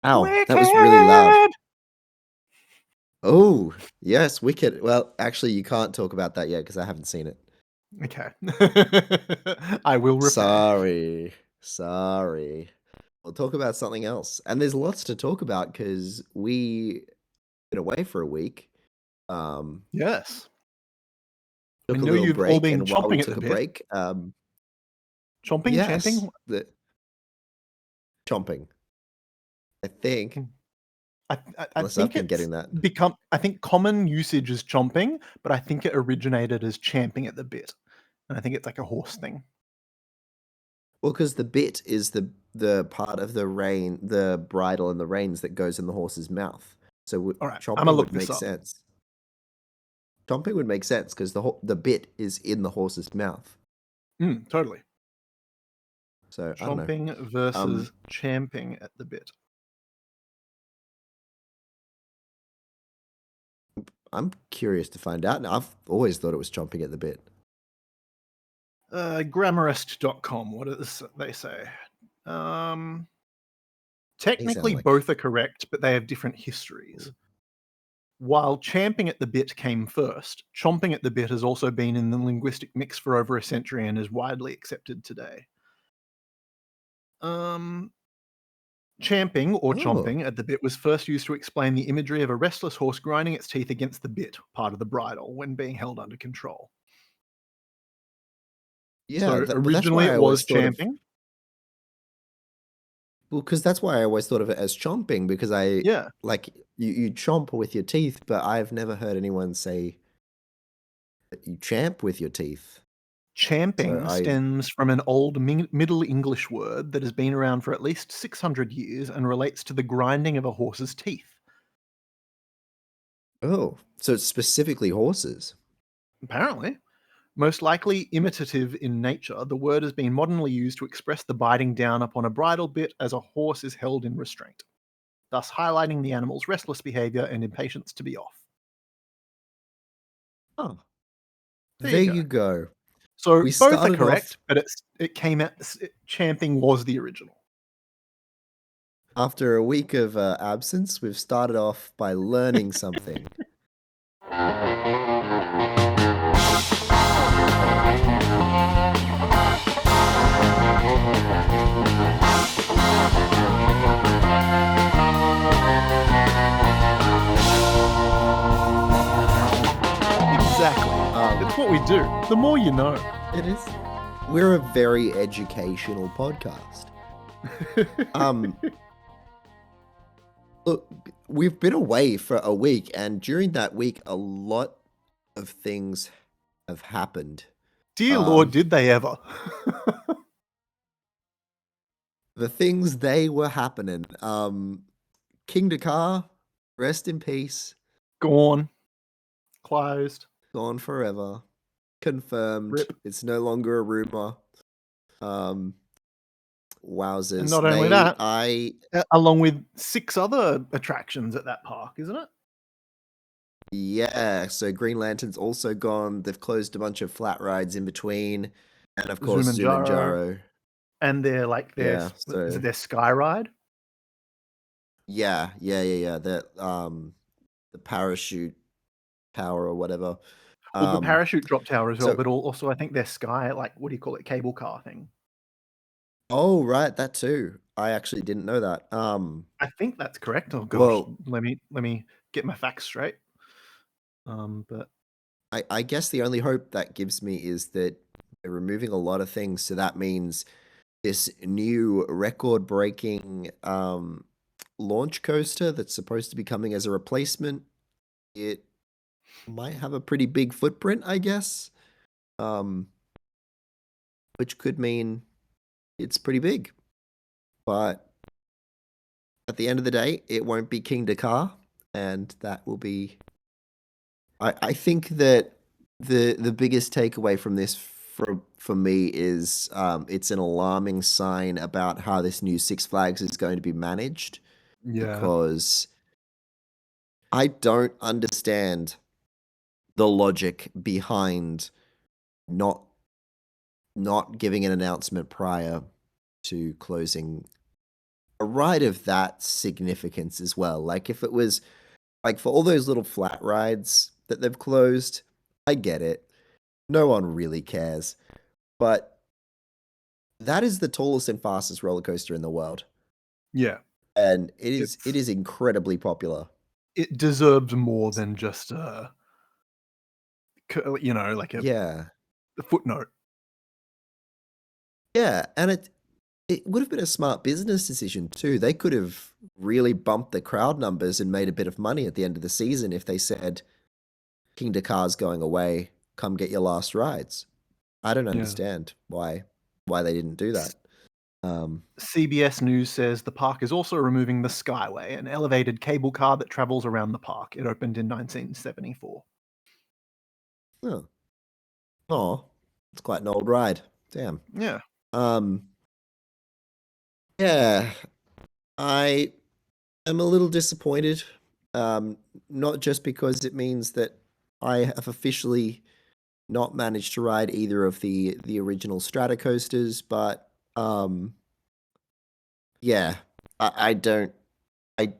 Ow, that was really loud. Wicked! Oh, yes, Wicked. Well, actually, you can't talk about that yet because I haven't seen it. Okay. I will repair. Sorry. We'll talk about something else. And there's lots to talk about because we been away for a week. Um, Yes. I took a know little you've all break, been and while we chomping at the took a bit. break, Chomping? yes, Champing? the chomping. I think, Hmm. I unless I've think been it's getting that. become I think common usage is chomping, but I think it originated as champing at the bit. And I think it's like a horse thing. Well, because the bit is the part of the rein, the bridle and the reins that goes in the horse's mouth. So All right, I'm chomping gonna look would this make up. sense. Chomping would make sense because the bit is in the horse's mouth. Totally. So I don't know. Chomping Um, versus champing at the bit. I'm curious to find out. Now, I've always thought it was chomping at the bit. Grammarist.com, what does they say? Um, They sound Technically, like. both are correct, but they have different histories. While champing at the bit came first, chomping at the bit has also been in the linguistic mix for over a century and is widely accepted today. Um, Champing or Oh, chomping at the bit was first used to explain the imagery of a restless horse grinding its teeth against the bit, part of the bridle, when being held under control. yeah. So Well, that's originally why I it was always thought of. champing. Well, because that's why I always thought of it as chomping because I Yeah. like you chomp with your teeth, but I've never heard anyone say that you champ with your teeth. So Champing I. stems from an old Middle English word that has been around for at least 600 years and relates to the grinding of a horse's teeth. Oh, so it's specifically horses. Apparently. Most likely imitative in nature, the word has been modernly used to express the biting down upon a bridle bit as a horse is held in restraint, thus highlighting the animal's restless behavior and impatience to be off. Oh, There you there go. you go. So We both are started off correct, but it came out champing was the original. after a week of absence. We've started off by learning something. Exactly. Um, It's what we do. The more you know. it is. We're a very educational podcast. Um, look, we've been away for a week, and during that week, a lot of things have happened. Dear Lord, Um, did they ever? the things they were happening. King Dakar, rest in peace, Gone. Closed. gone forever, confirmed. Rip. It's no longer a rumor. Um, And wowzers. not only that, I, along with 6 other attractions at that park, isn't it? yeah. So Green Lantern's also gone. They've closed a bunch of flat rides in between, and of course Zumanjaro. Zumanjaro. And Yeah. is it So their Sky Ride? yeah. The parachute tower or whatever. Well, the Um, parachute drop tower as well, so but also I think their Sky, like, what do you call it, cable car thing. oh right, that too. I actually didn't know that. I think that's correct. Oh gosh, Well, let me get my facts straight. But I guess the only hope that gives me is that they're removing a lot of things, so that means this new record-breaking launch coaster that's supposed to be coming as a replacement, it might have a pretty big footprint, I guess. Um, which could mean it's pretty big. But at the end of the day, it won't be King Dakar, and that will be. I think that the biggest takeaway from this for me is it's an alarming sign about how this new Six Flags is going to be managed yeah, because I don't understand the logic behind not not giving an announcement prior to closing a ride of that significance as well. Like if it was like for all those little flat rides that they've closed, I get it. No one really cares. But that is the tallest and fastest roller coaster in the world. Yeah, And it it's is incredibly popular. it deserves more than just like Yeah. a footnote. Yeah, and it would have been a smart business decision too. They could have really bumped the crowd numbers and made a bit of money at the end of the season if they said King Dakar's going away, come get your last rides. I don't Yeah. understand why they didn't do that. Um, CBS News says the park is also removing the Skyway, an elevated cable car that travels around the park. It opened in 1974. oh, oh, it's quite an old ride. Damn. Yeah, Um, yeah, I am a little disappointed. Um, Not just because it means that I have officially not managed to ride either of the original Strata coasters, but yeah, I don't I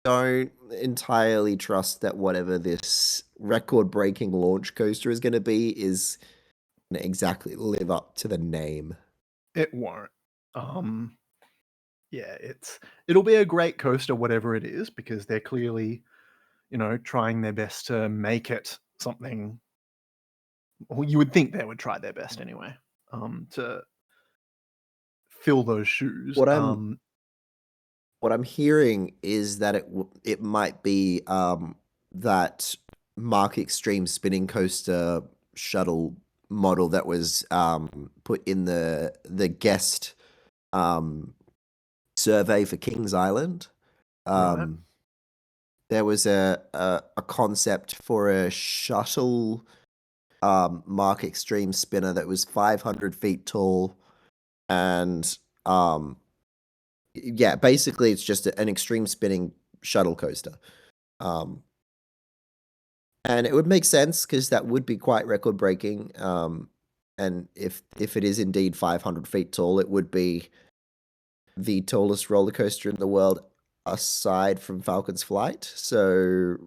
don't entirely trust that whatever this record-breaking launch coaster is going to be is going to exactly live up to the name. it won't. Um, yeah, it'll be a great coaster, whatever it is, because they're clearly, trying their best to make it something. Well, you would think they would try their best anyway, to fill those shoes. What I'm hearing is that it might be that Mark Extreme spinning coaster shuttle model that was put in the guest um, survey for Kings Island. Right. Um, there was a concept for a shuttle Mark Extreme spinner that was 500 feet tall, and yeah, basically it's just an extreme spinning shuttle coaster. Um, and it would make sense because that would be quite record breaking. And if it is indeed 500 feet tall, it would be the tallest roller coaster in the world aside from Falcon's Flight. So,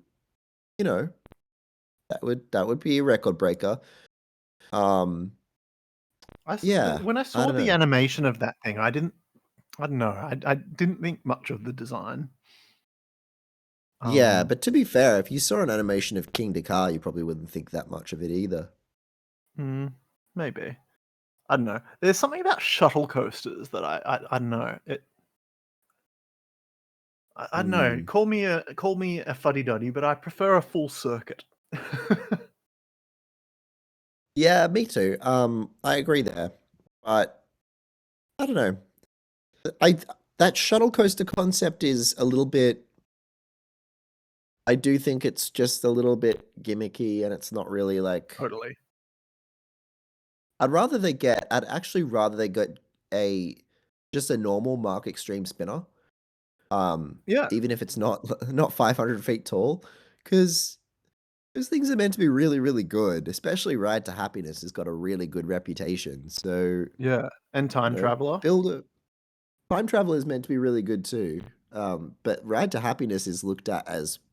you know, that would be a record breaker. Um, yeah, When I I saw don't the know. animation of that thing, I don't know. I didn't think much of the design. Yeah, Um, but to be fair, if you saw an animation of King Dakar, you probably wouldn't think that much of it either. hmm, maybe. I don't know. There's something about shuttle coasters that I don't know. I don't know. Mm. Call me a fuddy duddy, but I prefer a full circuit. Yeah, me too. I agree there, but I don't know. I that shuttle coaster concept is a little bit. I do think it's just a little bit gimmicky, and it's not really like. Totally. I'd actually rather they get a just a normal Mark Extreme spinner. Yeah. Even if it's not not 500 feet tall, because those things are meant to be really, really good. Especially Ride to Happiness has got a really good reputation. So Yeah. And you Time know, Traveler, build a Time Traveler is meant to be really good too. But Ride to Happiness is looked at as one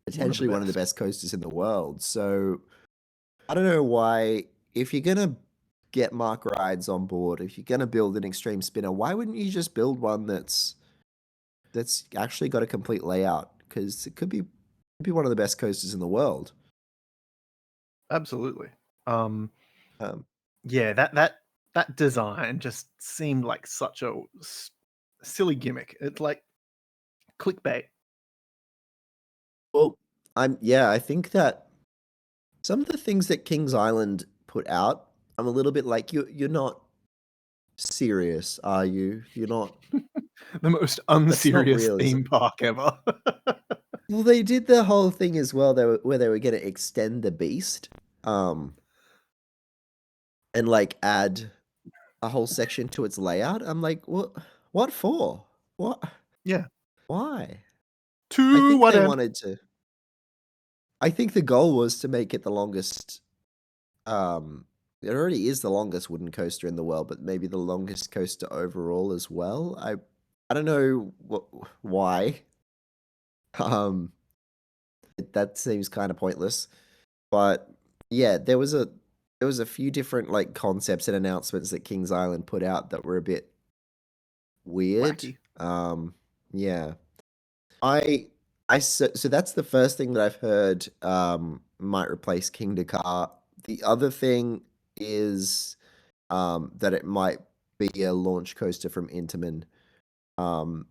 of the potentially one of the best. best coasters in the world. So I don't know why, if you're gonna get Mark Rides on board, if you're gonna build an extreme spinner, why wouldn't you just build one that's actually got a complete layout? Because it could be one of the best coasters in the world. Absolutely. Um, Um, yeah, that design just seemed like such a silly gimmick. It's like clickbait. well, I think that some of the things that Kings Island put out, I'm a little bit like you're not serious, are you? You're not. The most That's not unserious real, is it? theme park ever. Well, they did the whole thing as well. Where they were going to extend the beast, um, and like add a whole section to its layout. I'm like, what? What for? What? Yeah. Why? I To think what they end? wanted to. I think the goal was to make it the longest. It already is the longest wooden coaster in the world, but maybe the longest coaster overall as well. I I don't know why. Um, that seems kind of pointless. But yeah, there was a few different like concepts and announcements that Kings Island put out that were a bit weird. Wacky. Yeah. I so that's the first thing that I've heard might replace King Dakar. The other thing is that it might be a launch coaster from Intamin. Um,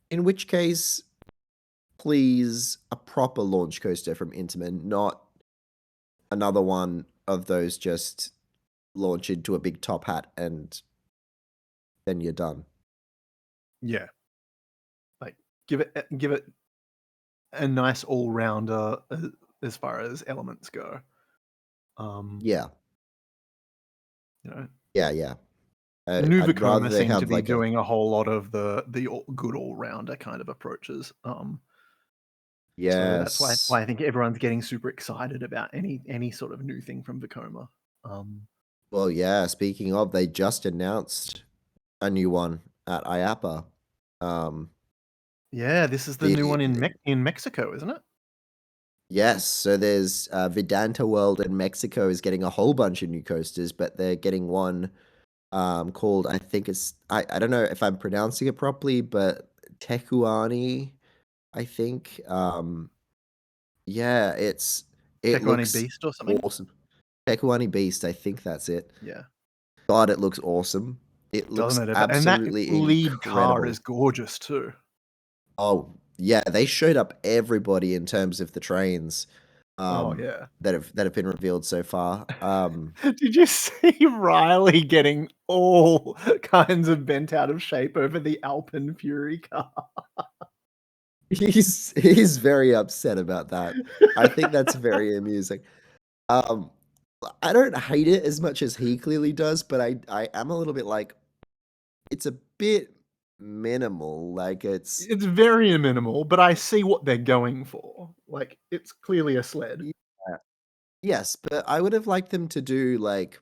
in which case, please, a proper launch coaster from Intamin, not another one of those just launch into a big top hat and then you're done. Yeah. Like give it a nice all rounder as far as elements go. Um, Yeah, you know, yeah. New I'd rather Vekoma they seem to have be like a doing a whole lot of the good all rounder kind of approaches. So that's yes. why I think everyone's getting super excited about any sort of new thing from Vekoma. Um, Well, yeah. Speaking of, they just announced a new one at IAAPA. Um, yeah, this is the new the one in Mexico, isn't it? yes. So there's Vedanta World in Mexico is getting a whole bunch of new coasters, but they're getting one called I think it's I don't know if I'm pronouncing it properly, but Tekuani, I think. Yeah, it Tecuani looks Beast or something. awesome. Tekuani Beast, I think that's it. Yeah, God, it looks awesome. It looks doesn't it? And that absolutely lead car is incredible. gorgeous too. Oh, yeah, they showed up everybody in terms of the trains Oh yeah. that have been revealed so far. Did you see Riley getting all kinds of bent out of shape over the Alpine Fury car? He's very upset about that. I think that's very amusing. Um, I don't hate it as much as he clearly does, but I am a little bit like it's a bit minimal. Like it's It's very minimal, but I see what they're going for. Like, it's clearly a sled. yeah. Yes, but I would have liked them to do like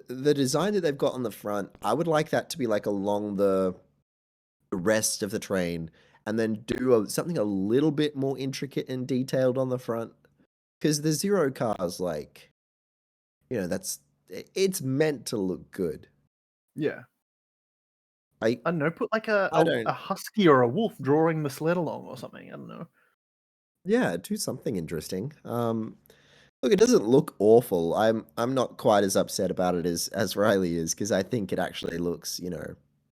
the design that they've got on the front. I would like that to be like along the rest of the train, and then do something a little bit more intricate and detailed on the front. Because the Zero car's like, that's it's meant to look good. Yeah. I I don't know, put like a I a don't a husky or a wolf drawing the sled along or something, I don't know. Yeah, do something interesting. Look, it doesn't look awful. I'm not quite as upset about it as Riley is because I think it actually looks,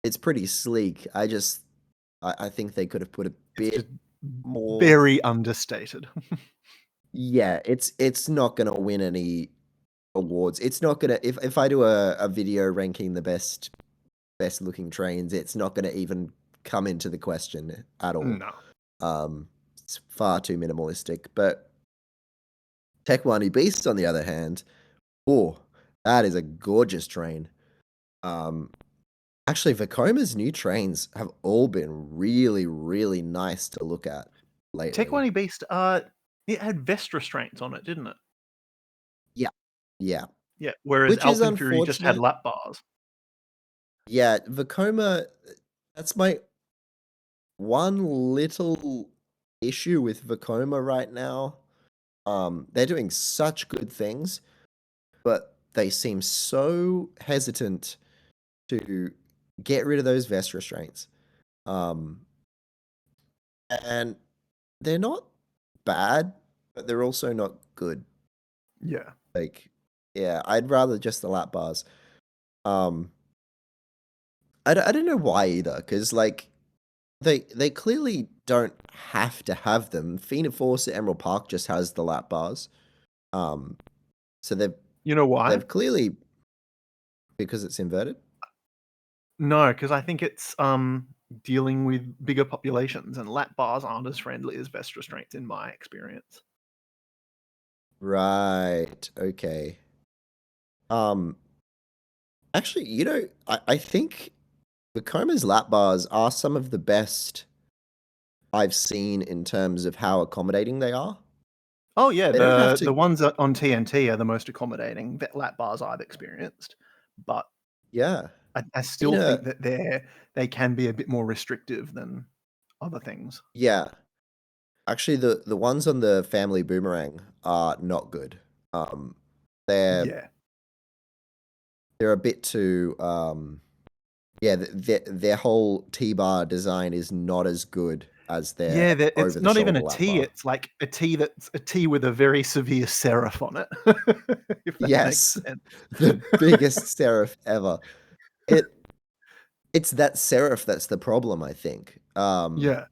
it's pretty sleek. I think they could have put a It's just bit more. very understated. Yeah, it's not gonna win any awards. It's not gonna if I do a video ranking the best looking trains, it's not gonna even come into the question at all. No. It's far too minimalistic. But Tekwani Beast, on the other hand, oh, that is a gorgeous train. Um, Actually, Vacoma's new trains have all been really, really nice to look at lately. Tecuani Beast, it had vest restraints on it, didn't it? Yeah, yeah. Yeah, whereas Which is Alpine Fury just had unfortunate. lap bars. Yeah, Vacoma, that's my one little issue with Vacoma right now. They're doing such good things, but they seem so hesitant to get rid of those vest restraints. Um, and they're not bad, but they're also not good. Yeah. Like, yeah, I'd rather just the lap bars. Um, I don't know why either, because like they clearly don't have to have them. Fina Force at Emerald Park just has the lap bars. Um, so You know why? they've clearly because it's inverted. No, because I think it's, dealing with bigger populations, and lap bars aren't as friendly as vest restraints in my experience. Right. Okay. Um, Actually, I think the Coma's lap bars are some of the best I've seen in terms of how accommodating they are. Oh, yeah, They don't have the to. ones on TNT are the most accommodating lap bars I've experienced, but Yeah. I In still a think that they can be a bit more restrictive than other things. Yeah. Actually, the ones on the family boomerang are not good. Um, they're Yeah. they're a bit too yeah, their whole T-bar design is not as good as their Yeah, it's not even over-the-shoulder a lap T, bar. it's like a T that's a T with a very severe serif on it, if that makes Yes, sense. the biggest serif ever. It it's that serif that's the problem, I think. Yeah.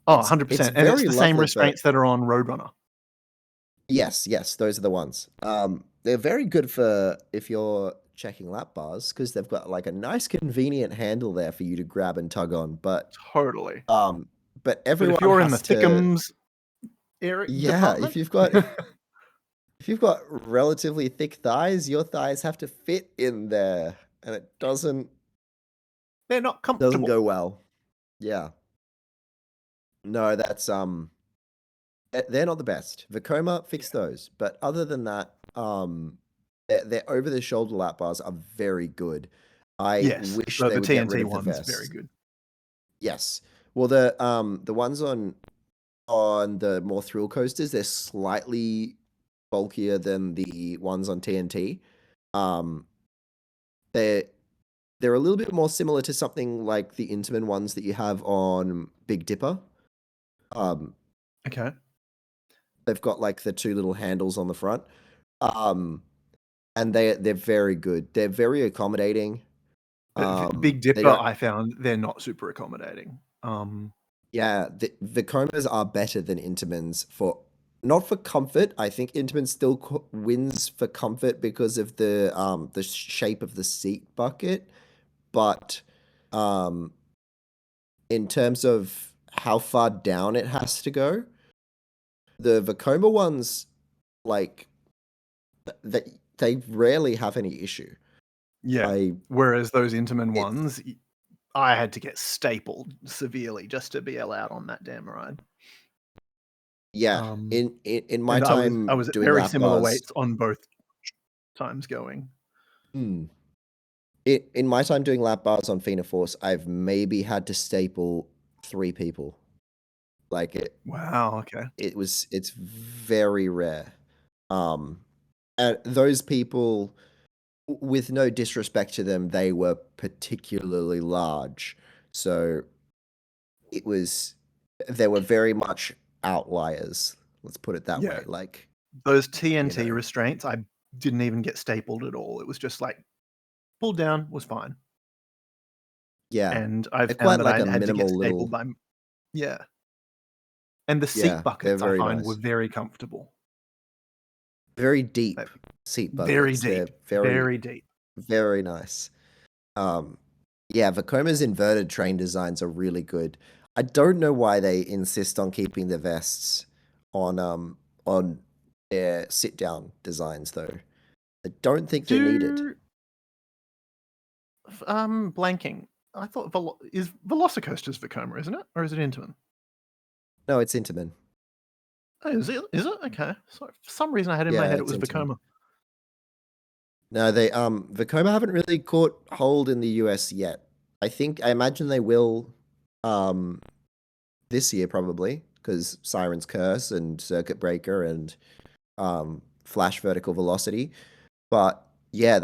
Oh, It's 100%, and it's very the same lovely, but restraints that are on Roadrunner. yes, those are the ones. They're very good for if you're checking lap bars because they've got like a nice convenient handle there for you to grab and tug on. Totally. Um, but But if everyone you're in the has to, thickums yeah, department, if you've got relatively thick thighs, your thighs have to fit in there, and it they're not doesn't comfortable. go well. Yeah. No, that's they're not the best. Vekoma Yeah. fix those, but other than that, their over the shoulder lap bars are very good. I Yes, wish the they would get rid TNT of the one's very vest. good. Yes. Well, the ones on the more thrill coasters, they're slightly bulkier than the ones on TNT. Um, they're they're a little bit more similar to something like the Intamin ones that you have on Big Dipper. Um, Okay. they've got like the two little handles on the front. Um, and they're very good. They're very accommodating. Big They Dipper, don't. I found they're not super accommodating. Yeah, the Comas are better than Intamins for not for comfort. I think Intamin still wins for comfort because of the shape of the seat bucket, but um in terms of how far down it has to go, the Vekoma ones like that they rarely have any issue. Yeah. I Whereas those Intamin it's ones, I had to get stapled severely just to be allowed on that damn ride. Yeah, Um, in my and I time was at doing very lap similar bars, weights on both times going. hmm, in my time doing lap bars on Fina Force, I've maybe had to staple 3 people. Like Wow, okay. it's very rare. Um, and those people, with no disrespect to them, they were particularly large. So it was, they were very much outliers. Let's put it that Yeah. way. Like, Those you TNT know, restraints, I didn't even get stapled at all. It was just like pulled down was fine. yeah, And I they're found quite that like I a had to get minimal stapled little, by yeah. And the seat yeah, they're buckets I very find were nice. very comfortable. Very deep Like, seat very buckets. deep, They're very, very deep. very nice. Um, yeah, Vekoma's inverted train designs are really good. I don't know why they insist on keeping the vests on their sit down designs though. I don't think they're needed. Do blanking. I thought is Velocicoaster's Vekoma, isn't it? Or is it Intamin? No, it's Intamin. Oh, is it? Is it? Okay. So for some reason I had in my Yeah, head it it's was Intamin. Vekoma. No, they Vekoma haven't really caught hold in the US yet. I imagine they will um this year probably because Siren's Curse and Circuit Breaker and Flash Vertical Velocity. But yeah,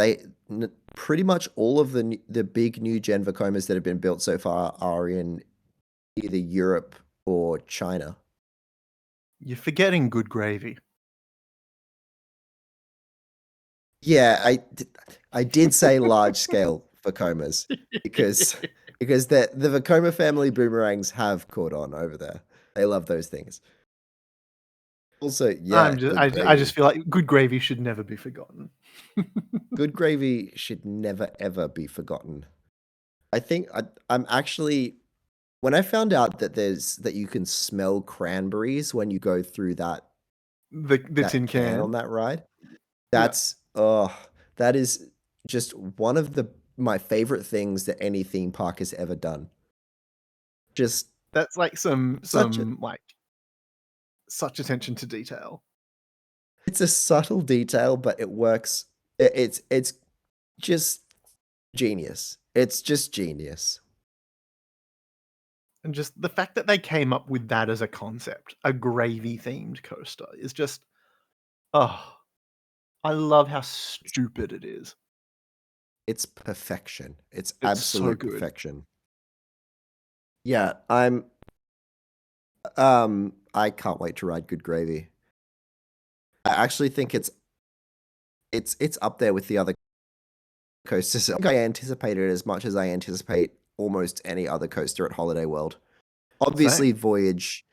pretty much all of the big new gen Vekomas that have been built so far are in either Europe or China. You're forgetting Good Gravy. Yeah, I did say large scale Vekomas because the Vekoma family boomerangs have caught on over there. They love those things. Also, yeah, good I just gravy. feel like Good Gravy should never be forgotten. Good gravy should never ever be forgotten. I think I'm actually when I found out that that you can smell cranberries when you go through The that tin can on can. that ride, Yeah. that's that is just one of my favorite things that any theme park has ever done. Just That's like such a like such attention to detail. it's a subtle detail, but it works. It's just genius. It's just genius. And just the fact that they came up with that as a concept, a gravy-themed coaster, is just, oh, I love how stupid it is. It's perfection. It's It's so absolute good. perfection. Yeah, I can't wait to ride Good Gravy. I actually think it's up there with the other coasters. I think I anticipate it as much as I anticipate almost any other coaster at Holiday World. Obviously, Same. Voyage,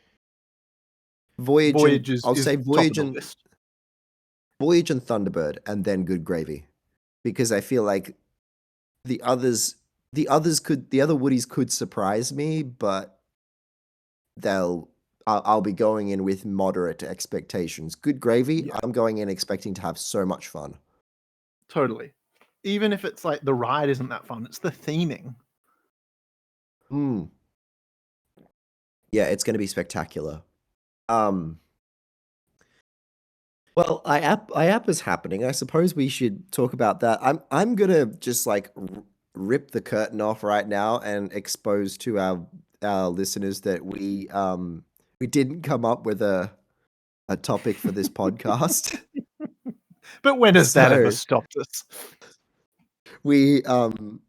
and Voyage is I'll is say top of the list. Voyage and Thunderbird, and then Good Gravy, because I feel like the others, the other Woodies could surprise me, but they'll. I'll be going in with moderate expectations. Good Gravy, Yeah, I'm going in expecting to have so much fun. totally. Even if it's like the ride isn't that fun, it's the theming. Hmm. Yeah, it's going to be spectacular. Um, well, IAP is happening. I suppose we should talk about that. I'm gonna just like rip the curtain off right now and expose to our listeners that we didn't come up with a topic for this podcast. But when has that ever So stopped us? we um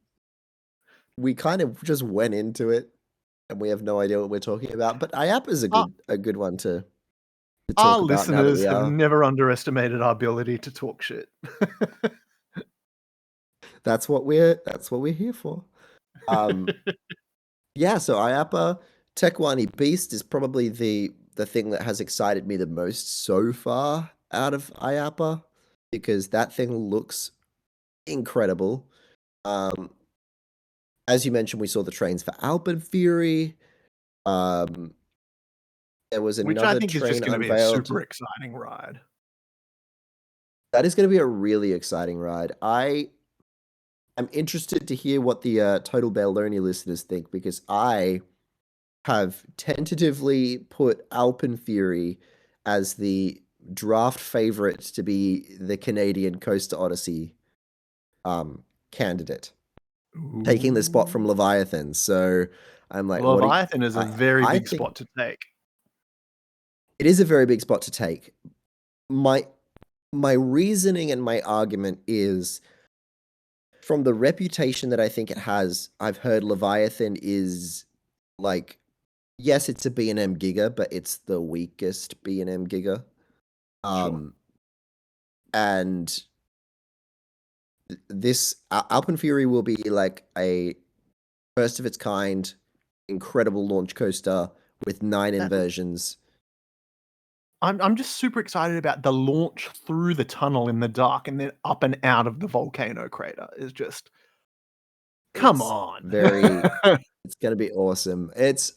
we kind of just went into it and we have no idea what we're talking about. But IAP is Our a good one to our talk about now that listeners we have are. never underestimated our ability to talk shit. That's what we're here for. Um Yeah, so IAPA Tekwani Beast is probably the thing that has excited me the most so far out of IAPA because that thing looks incredible. Um, as you mentioned, we saw the trains for Alpen Fury. Um, there was Which I another think is just train gonna be a unveiled. super exciting ride. That is going to be a really exciting ride. I'm interested to hear what the Total Baloney listeners think because I have tentatively put Alpen Fury as the draft favorite to be the Canadian Coaster Odyssey candidate, taking the spot from Ooh. Leviathan. So I'm like, what? Leviathan is a very I big think spot to take. it is a very big spot to take. My my reasoning and my argument is from the reputation that I think it has. I've heard Leviathan is like, yes, it's a B&M Giga, but it's the weakest B&M Giga. Sure. Um, and this Alpen Fury will be like a first of its kind, incredible launch coaster with 9 That inversions. I'm just super excited about the launch through the tunnel in the dark and then up and out of the volcano crater is just come It's on. very, it's gonna be awesome.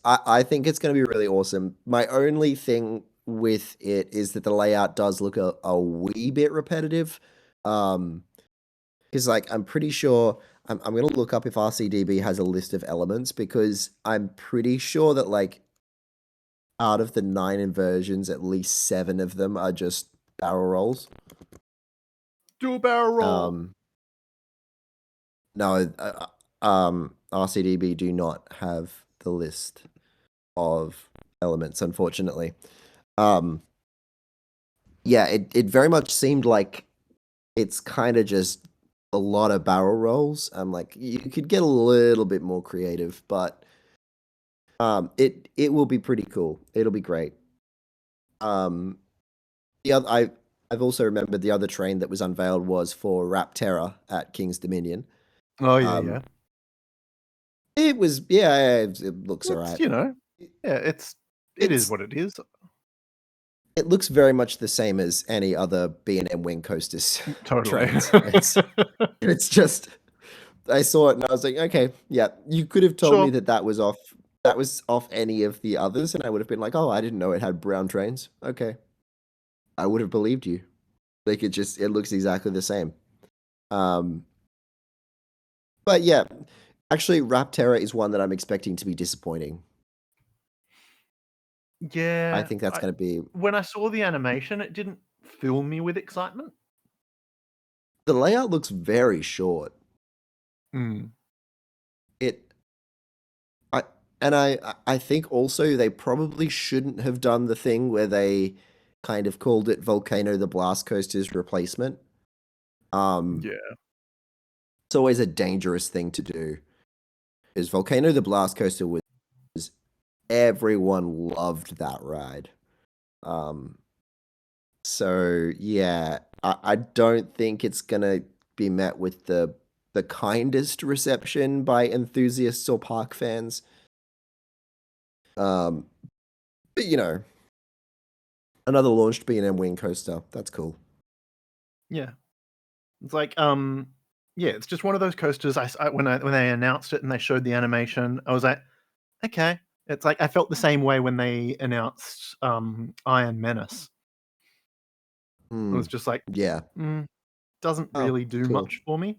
I think it's gonna be really awesome. My only thing with it is that the layout does look a wee bit repetitive. Um, because like I'm pretty sure I'm gonna look up if RCDB has a list of elements because I'm pretty sure that like out of the 9 inversions, at least 7 of them are just barrel rolls. Do a barrel roll. Um, no, RCDB do not have the list of elements, unfortunately. Um, yeah, it very much seemed like it's kind of just a lot of barrel rolls. I'm like, you could get a little bit more creative, but it will be pretty cool. It'll be great. Um, the other I've also remembered the other train that was unveiled was for Rapterra at King's Dominion. Oh yeah, Um, yeah. it was yeah, it looks It's, alright. you know, yeah, it is It's what it is. it looks very much the same as any other B&M Wing Coasters Totally. trains. It's just I saw it and I was like, okay, yeah, you could have told me Sure. that that was off any of the others, and I would have been like, oh, I didn't know it had brown trains. Okay, I would have believed you. Like it looks exactly the same. Um, but yeah, actually, Rapterra is one that I'm expecting to be disappointing. I Yeah, think that's going to be when I saw the animation, it didn't fill me with excitement. the layout looks very short. Mm. it I I think also they probably shouldn't have done the thing where they kind of called it Volcano the Blast Coaster's replacement. Yeah. It's always a dangerous thing to do. Because Volcano the Blast Coaster was everyone loved that ride. Um, so yeah, I don't think it's gonna be met with the kindest reception by enthusiasts or park fans. Um, but another launched B&M wing coaster. That's cool. Yeah. It's like, yeah, it's just one of those coasters. When they announced it and they showed the animation, I was like, okay. It's like I felt the same way when they announced Iron Menace. It Hmm. was just like, Yeah. mm, doesn't Oh, really do cool. much for me.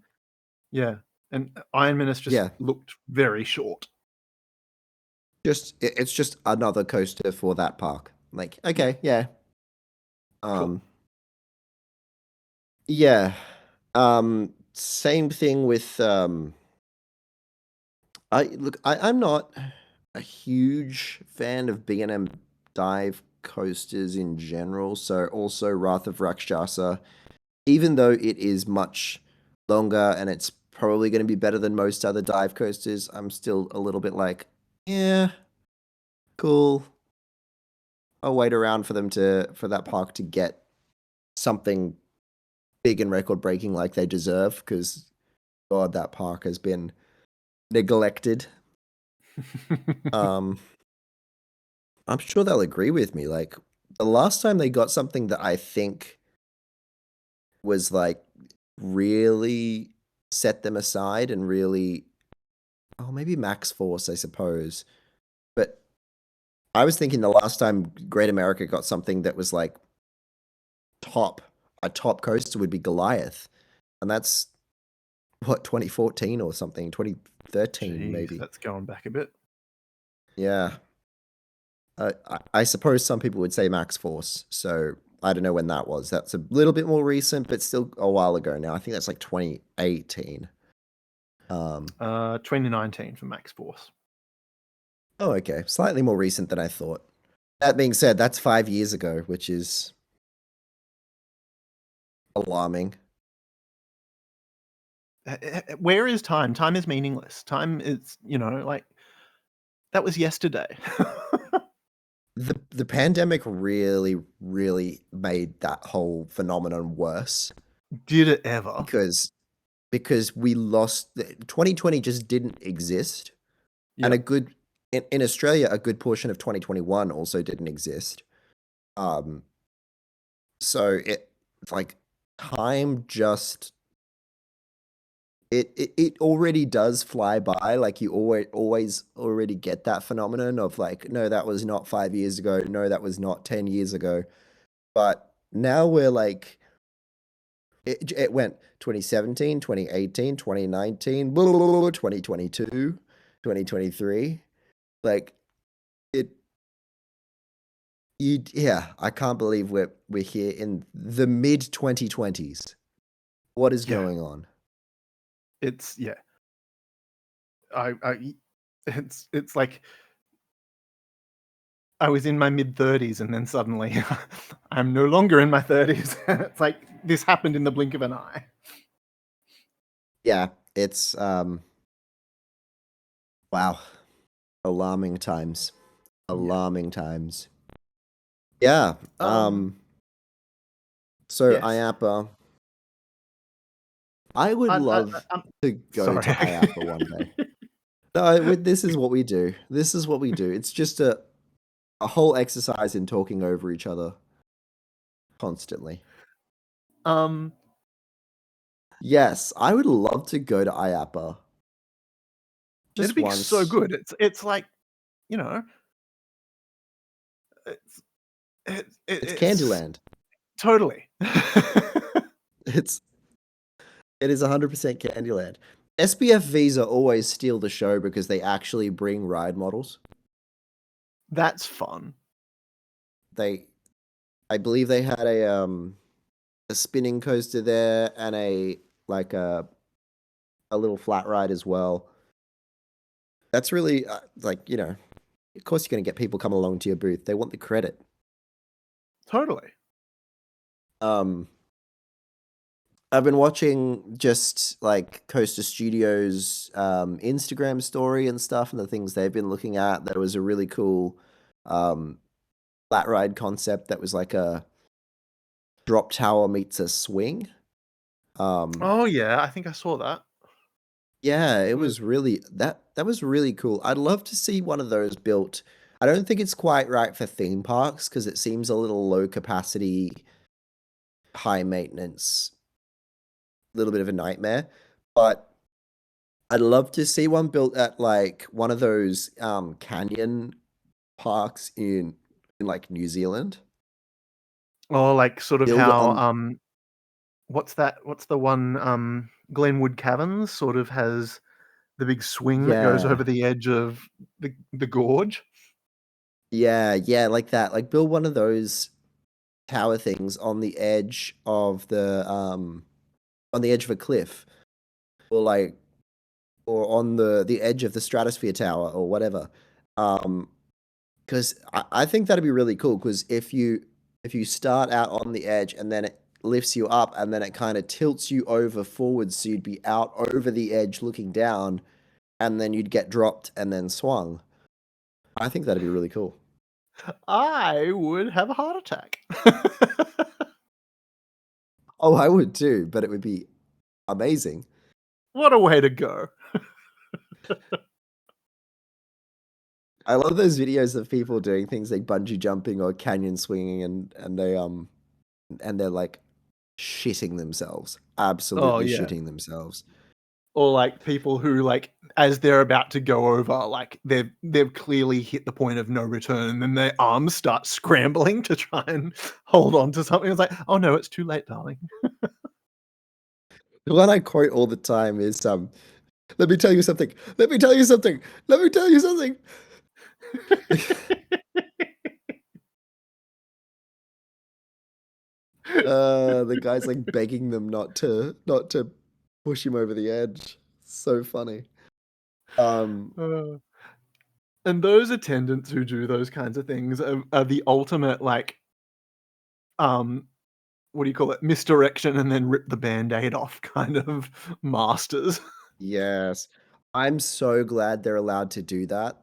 Yeah, and Iron Menace just Yeah. looked very short. It's just another coaster for that park. Like, Yeah, okay, yeah. cool. Um, yeah. Same thing with I'm not a huge fan of B&M dive coasters in general, so also Wrath of Rakshasa, even though it is much longer and it's probably going to be better than most other dive coasters, I'm still a little bit like, yeah, cool. I'll wait around for that park to get something big and record breaking like they deserve, because God, that park has been neglected. Um, I'm sure they'll agree with me. Like the last time they got something that I think was like really set them aside and really, oh, maybe Max Force, I suppose. But I was thinking the last time Great America got something that was like top, a top coaster would be Goliath. And that's what, 2014 or something, 2013 Jeez, maybe. that's going back a bit. Yeah. I suppose some people would say Max Force, so I don't know when that was. That's a little bit more recent, but still a while ago now. I think that's like 2018. Um, 2019 for Max Force. oh, okay, slightly more recent than I thought. That being said, that's 5 years ago, which is alarming. Where is time? Time is meaningless. Time is, like that was yesterday. The pandemic really, really made that whole phenomenon worse Did it ever? because we lost 2020 just didn't exist. And Yep. in Australia, a good portion of 2021 also didn't exist. Um, so it's like time just it already does fly by. Like you always already get that phenomenon of like, no, that was not 5 years ago. No, that was not 10 years ago. But now we're like, it went 2017, 2018, 2019, 2022, 2023. Like it yeah, I can't believe we're here in the mid 2020s. What is Yeah. going on? It's yeah. I it's like I was in my mid 30s and then suddenly I'm no longer in my 30s. It's like this happened in the blink of an eye. Yeah, it's wow, alarming times. Yeah. Alarming times. Yeah, Um. so Yes. IAAPA, I would love I'm to go sorry. to IAAPA one day. No, this is what we do. This is what we do. It's just a whole exercise in talking over each other constantly. um. Yes, I would love to go to IAAPA It'd just be so once. good. It's like you know. It's It's it's Candyland. totally. It's it is 100% Candyland. SBF Visa always steal the show because they actually bring ride models. That's fun. They, I believe they had a spinning coaster there and a like a little flat ride as well. That's really like, of course you're going to get people come along to your booth. They want the credit. Totally. Um, I've been watching just like Coaster Studios Instagram story and stuff and the things they've been looking at. That was a really cool um, flat ride concept that was like a drop tower meets a swing. Um, Oh yeah, I think I saw that. yeah, it With was really that was really cool. I'd love to see one of those built. I don't think it's quite right for theme parks because it seems a little low capacity, high maintenance, little bit of a nightmare. But I'd love to see one built at like one of those canyon parks in like New Zealand. or like sort of Build how on what's that? What's the one? Glenwood Caverns sort of has the big swing that goes yeah. over the edge of the gorge. Yeah, yeah, like that. Like build one of those tower things on the edge of a cliff or like or on the edge of the stratosphere tower or whatever. Because I think that'd be really cool because if you start out on the edge and then it lifts you up and then it kind of tilts you over forwards so you'd be out over the edge looking down and then you'd get dropped and then swung. I think that'd be really cool. I would have a heart attack. Oh, I would too, but it would be amazing. What a way to go. I love those videos of people doing things like bungee jumping or canyon swinging and they're like shitting themselves, Oh absolutely yeah. shitting themselves. Or like people who like as they're about to go over, like they've clearly hit the point of no return, and then their arms start scrambling to try and hold on to something. It's like, oh no, it's too late, darling. The one I quote all the time is let me tell you something. Let me tell you something. Let me tell you something. The guy's like begging them not to push him over the edge. So funny. Um, Uh, and those attendants who do those kinds of things are the ultimate like um what do you call it, misdirection and then rip the band-aid off kind of masters. yes. I'm so glad they're allowed to do that.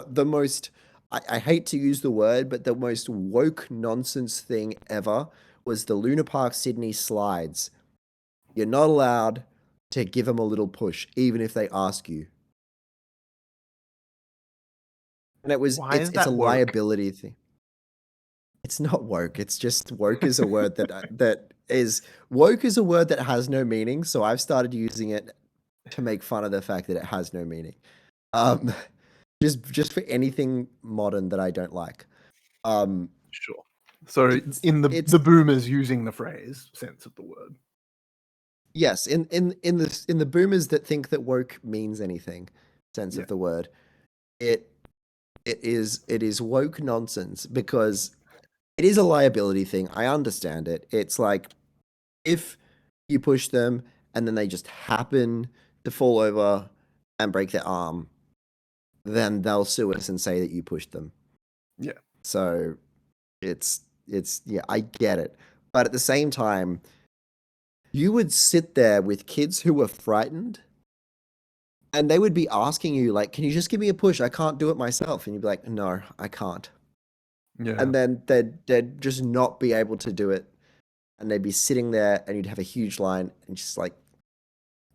The most I hate to use the word, but the most woke nonsense thing ever was the Luna Park Sydney slides. You're not allowed to give them a little push, even if they ask you. And Why it's is it's a that woke? liability thing. It's not woke. It's just woke is a word that woke is a word that has no meaning. So I've started using it to make fun of the fact that it has no meaning. Um, just for anything modern that I don't like. Um, Sure. So it's in it's the boomers using the phrase sense of the word. yes, in the boomers that think that woke means anything, sense Yeah. of the word, it it is woke nonsense because it is a liability thing. I understand it. It's like if you push them and then they just happen to fall over and break their arm, then they'll sue us and say that you pushed them. Yeah. So it's yeah, I get it. But at the same time, you would sit there with kids who were frightened and they would be asking you like, "Can you just give me a push? I can't do it myself." And you'd be like, "No, I can't." Yeah. And then they'd just not be able to do it and they'd be sitting there and you'd have a huge line and just like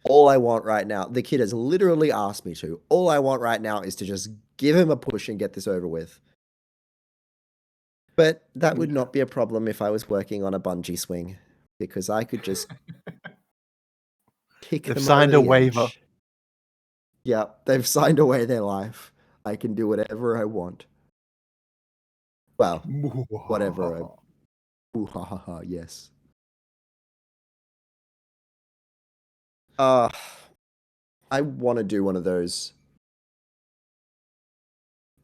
all I want right now, the kid has literally asked me to. All I want right now is to just give him a push and get this over with. But that would Yeah. not be a problem if I was working on a bungee swing because I could just kick They've them over signed a the waiver. edge. Yeah, they've signed away their life. I can do whatever I want. Well, whatever I. Ooh, ha ha ha, yes. Uh, I want to do one of those.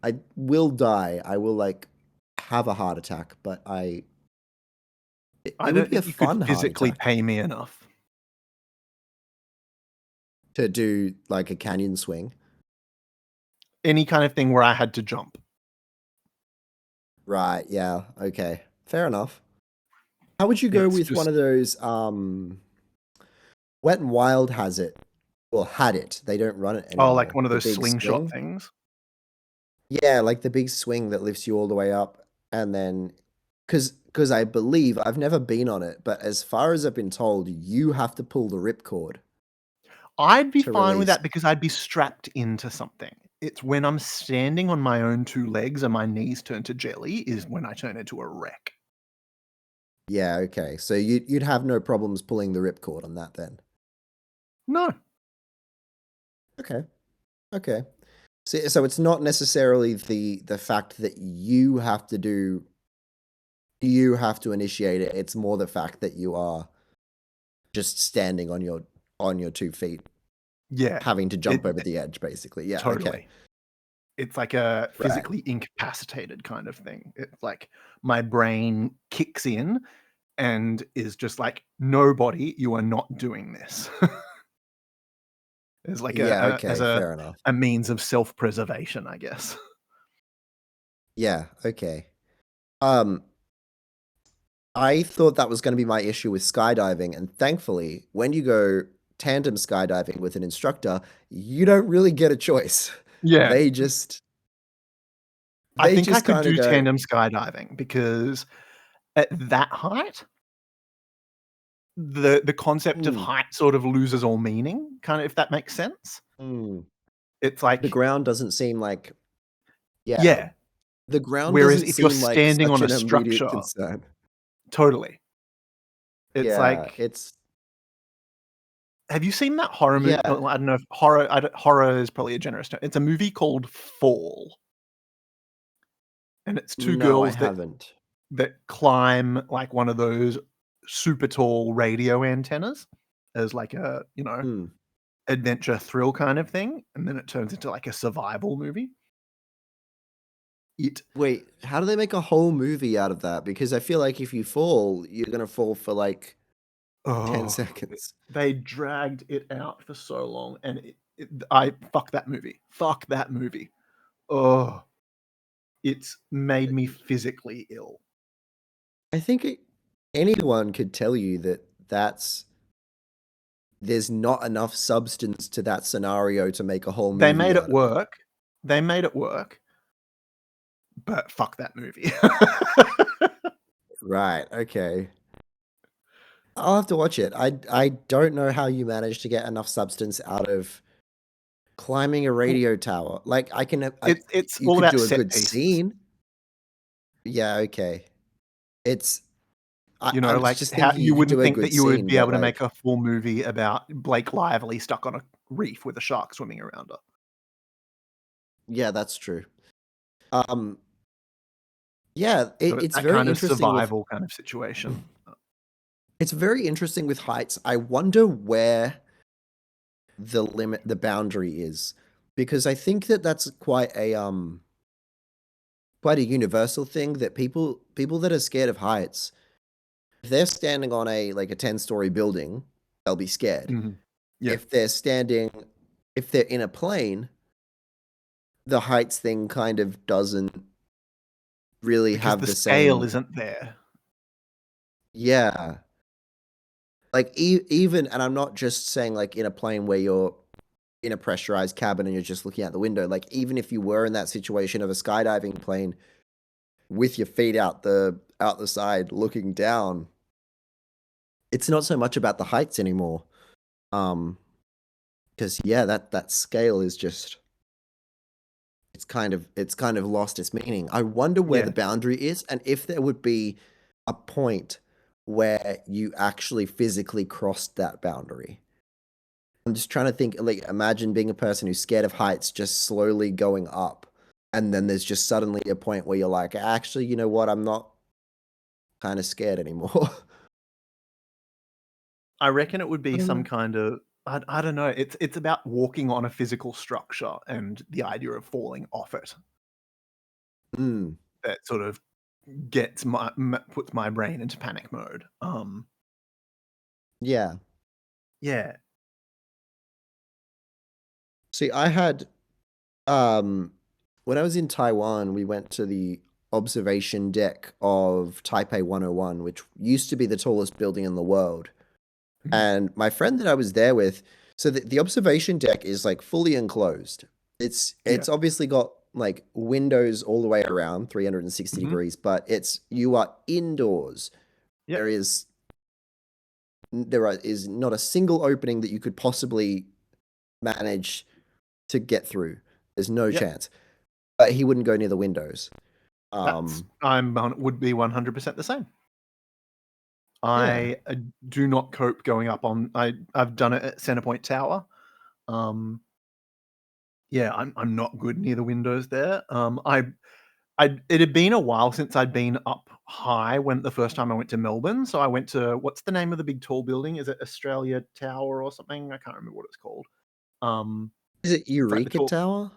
I will die. I will like have a heart attack, but I it would don't be a think you could fun heart physically attack pay me enough. to do like a canyon swing. Any kind of thing where I had to jump. Right, yeah, okay. Fair enough. How would you go It's with one just of those Wet and Wild has it. Well, had it. They don't run it like anymore. one of The those big slingshot swing. things. Yeah, like the big swing that lifts you all the way up and then because I believe I've never been on it, but as far as I've been told, you have to pull the ripcord I'd be to fine with release. that because I'd be strapped into something. It's when I'm standing on my own two legs and my knees turn to jelly is when I turn into a wreck. Yeah, okay. So you'd have no problems pulling the ripcord on that then. No. Okay. Okay. So it's not necessarily the fact that you have to initiate it. It's more the fact that you are just standing on your 2 feet, Yeah. having to It jump over the edge, basically. Yeah, okay. totally. It's like a Right. physically incapacitated kind of thing. It's like my brain kicks in and is just like, "Nobody, you are not doing this." As like Yeah, as okay, fair enough. a means of self-preservation, I guess. Yeah, okay. Um, I thought that was going to be my issue with skydiving, and thankfully, when you go tandem skydiving with an instructor, you don't really get a choice. Yeah. They just I they think I just could kind of do go, tandem skydiving because at that height, the concept of hmm, height sort of loses all meaning, kind of, if that makes sense. hmm. It's The like ground doesn't seem like, yeah, yeah, the ground whereas doesn't if you're seem like standing such on a an immediate structure concern. totally. It's Yeah, like it's have you seen that horror movie? yeah. I don't know if horror horror is probably a generous term. It's a movie called Fall, and it's 2 No, I girls haven't. that climb, like, one of those super tall radio antennas as, like, a, Hmm. adventure thrill kind of thing, and then it turns into, like, a survival movie. It Wait, how do they make a whole movie out of that? Because I feel like if you fall, you're gonna fall for like 10 oh, seconds. they dragged it out for so long, and I fuck that movie. Fuck that movie. Oh, it's made me physically ill. I think anyone could tell you that there's not enough substance to that scenario to make a whole They movie made out it of it. work. They made it work, but fuck that movie. Right, okay. I'll have to watch it. I don't know how you manage to get enough substance out of climbing a Well, radio tower. Like it's you all could about do a set good pieces. scene. Yeah, okay. It's I was Like, just how thinking you you could wouldn't do a think that good you would scene, be but able to make like a full movie about Blake Lively stuck on a reef with a shark swimming around her. yeah, that's true. Um, yeah, So it's it's that very kind of interesting with survival kind of situation. heights. I wonder where the boundary is, because I think that that's quite a universal thing that people that are scared of heights, if they're standing on a 10-story building, they'll be scared. Mhm. Yeah, If they're standing if they're in a plane, the heights thing kind of doesn't really because have the the scale same. isn't there. Yeah. Like even, and I'm not just saying like in a plane where you're in a pressurized cabin and you're just looking out the window. Like even if you were in that situation of a skydiving plane with your feet out the side looking down, it's not so much about the heights anymore. Um, because yeah, that scale is just it's kind of lost its meaning. I wonder where the Yeah. boundary is and if there would be a point where you actually physically crossed that boundary. I'm just trying to think, like, imagine being a person who's scared of heights just slowly going up. And then there's just suddenly a point where you're like, actually, you know what? I'm not kind of scared anymore. I reckon it would I be don't some know. kind of I don't know, it's about walking on a physical structure and the idea of falling off it Mm, that sort of gets my puts my brain into panic mode. yeah. Yeah. See, I had when I was in Taiwan, we went to the observation deck of Taipei 101, which used to be the tallest building in the world. Mhm. And my friend that I was there with, so the observation deck is like fully enclosed. Yeah. It's obviously got like windows all the way around 360 Hmm. degrees, but it's you are indoors. Yep. There is is not a single opening that you could possibly manage to get through. There's no Yep. chance. But he wouldn't go near the windows. That's Um, would be 100% the same. yeah. I do not cope going up on. I've done it at Centrepoint Tower. Um, yeah, I'm not good near the windows there. I it had been a while since I'd been up high when the first time I went to Melbourne. So I went to, what's the name of the big tall building? Is it Australia Tower or something? I can't remember what it's called. Um, Is it it's like the Eureka tall Tower?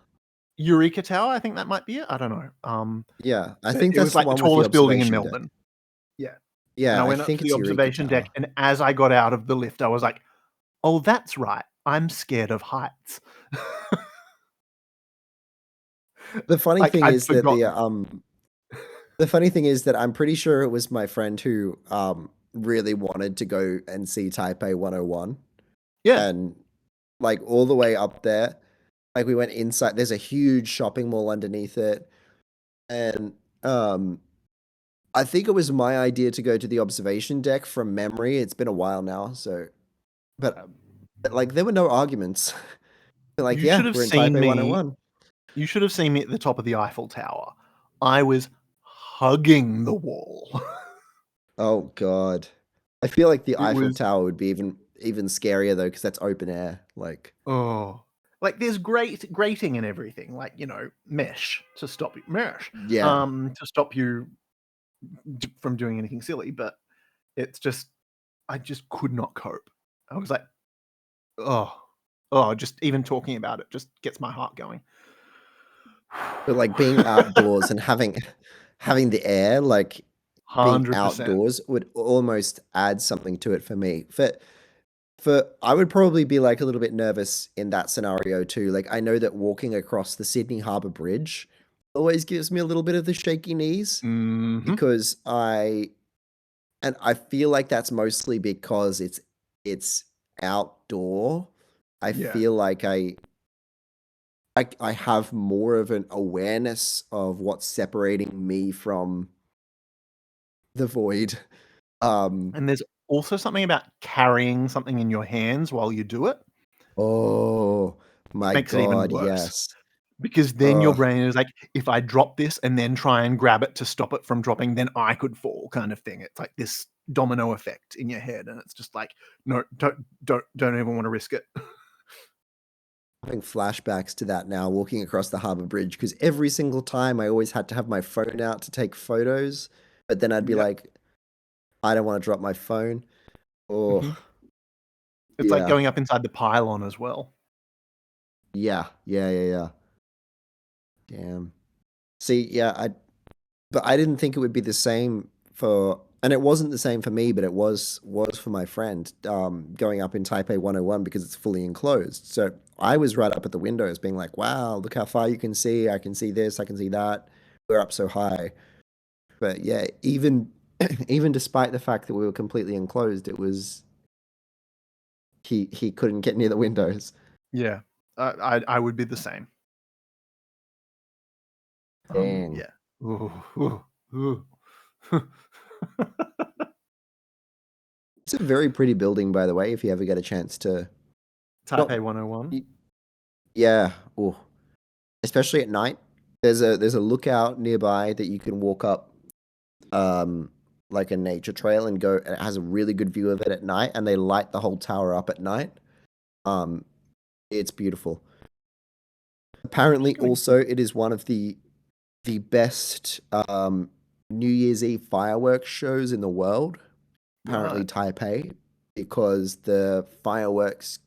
Eureka Tower. I think that might be it. I don't know. Yeah, I But think it was that's the like the one with the tallest building in observation deck. Melbourne. Yeah. And Yeah, I I went up think to the it's Eureka observation deck, Tower. and as I got out of the lift, I was like, "Oh, that's right. I'm scared of heights." The funny Like, thing I'd is that forgotten. the funny thing is that I'm pretty sure it was my friend who really wanted to go and see Taipei 101 Yeah. and like all the way up there. Like we went inside, there's a huge shopping mall underneath it. And um I think it was my idea to go to the observation deck from memory. It's been a while now, so but like there were no arguments. Like, You yeah, should have we're in seen Taipei me 101. you should have seen me at the top of the Eiffel Tower. I was hugging the wall. Oh God. I feel like the It Eiffel was Tower would be even scarier though, because that's open air. Like, oh. Like, there's great grating and everything, like, yeah. to stop you from doing anything silly, but it's just I just could not cope. I was like, "Oh, oh," just even talking about it just gets my heart going. But like being outdoors and having the air, like being 100%. outdoors would almost add something to it for me. For I would probably be like a little bit nervous in that scenario too. Like I know that walking across the Sydney Harbour Bridge always gives me a little bit of the shaky knees Mhm. because I feel like that's mostly because it's outdoor. I Yeah. feel like I have more of an awareness of what's separating me from the void. Um, And there's also something about carrying something in your hands while you do it, oh which my makes it even God, worse. yes. Because then your Ugh. brain is like, "If I drop this and then try and grab it to stop it from dropping, then I could fall," kind of thing. It's like this domino effect in your head, and it's just like, "No, don't even wanna risk it." Having flashbacks to that now, walking across the Harbour Bridge, because every single time I always had to have my phone out to take photos, but then I'd be Yep. like, I don't want to drop my phone. Oh, Mhm. It's like yeah. going up inside the pylon as well. Yeah. Damn. See, yeah, but I didn't think it would be the same for, and it wasn't the same for me, but it was for my friend, going up in Taipei 101 because it's fully enclosed. So I was right up at the windows being like, wow, look how far you can see. I can see this, I can see that. We're up so high. But yeah, even even despite the fact that we were completely enclosed, it was he couldn't get near the windows. Yeah. I would be the same. Dang. Yeah. Ooh, ooh, ooh. It's a very pretty building, by the way, if you ever get a chance to not Taipei 101. y- yeah, oh, especially at night. There's a lookout nearby that you can walk up um like a nature trail and go, and it has a really good view of it at night, and they light the whole tower up at night. Um it's beautiful. Just Apparently gonna also it is one of the best New Year's Eve fireworks shows in the world. Apparently right. Taipei, because the fireworks,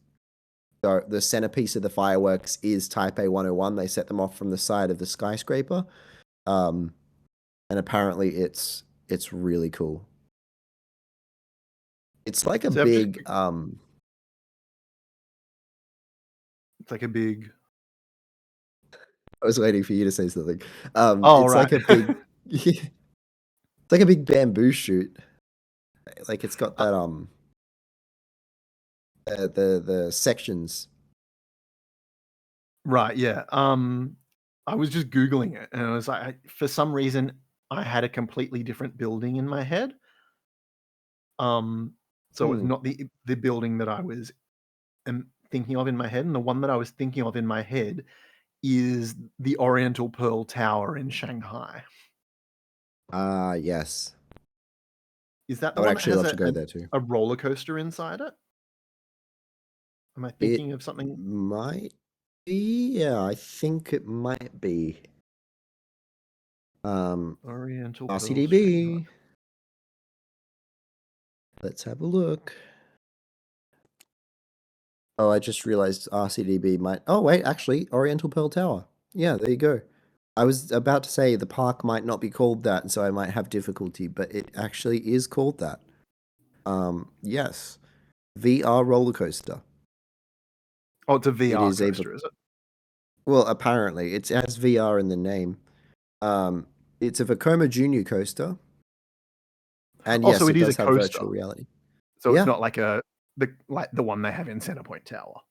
the centerpiece of the fireworks is Taipei 101. They set them off from the side of the skyscraper. Um, and apparently it's really cool. It's like a So I've just big it's like a big I was waiting for you to say something. Oh, It's right. like a big, it's like a big bamboo shoot. Like it's got Uh, that the sections. right, yeah. I was just Googling it, and I was like, for some reason, I had a completely different building in my head. Um, so it was Hmm. not the building that I was thinking of in my head, and the one that I was thinking of in my head is the Oriental Pearl Tower in Shanghai. Ah, yes. Is that I the would one that actually has love to go there too. a roller coaster inside it? Am I It thinking of something? might be, yeah, I think it might be. Um, Oriental Pearl Shanghai. RCDB. Let's have a look. Oh, I just realized RCDB might. Oh, wait, actually, Oriental Pearl Tower. Yeah, there you go. I was about to say the park might not be called that, so I might have difficulty, but it actually is called that. Yes, VR roller coaster. Oh, it's a It VR is a coaster, is it? well, apparently it has VR in the name. It's a Vekoma Junior coaster, and Oh, so yes, it it is a does have coaster. virtual reality. So it's Yeah, not like the one they have in Centrepoint Tower.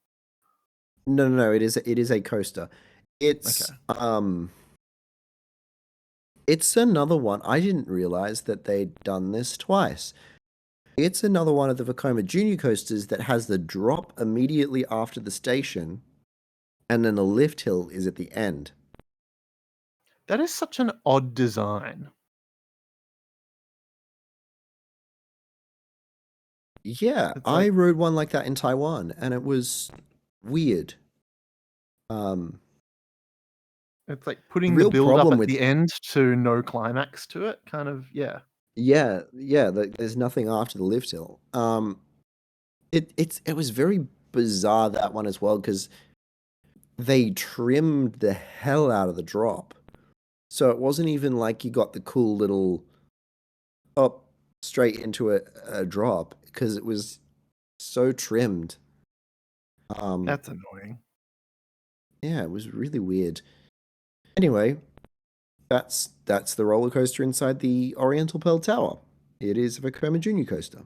no, no, no. It is a coaster. Okay. It's another one. I didn't realize that they'd done this twice. It's another one of the Vekoma Junior coasters that has the drop immediately after the station, and then the lift hill is at the end. That is such an odd design. Yeah, It's I like rode one like that in Taiwan, and it was weird. Um, it's like the putting the real build up problem at with the end to no climax to it, kind of, yeah. yeah, yeah, there's nothing after the lift hill. It was very bizarre that one as well because they trimmed the hell out of the drop. So it wasn't even like you got the cool little up straight into a drop because it was so trimmed. Um, That's annoying. yeah, it was really weird. Anyway, that's the roller coaster inside the Oriental Pearl Tower. It is a Vekoma Junior coaster.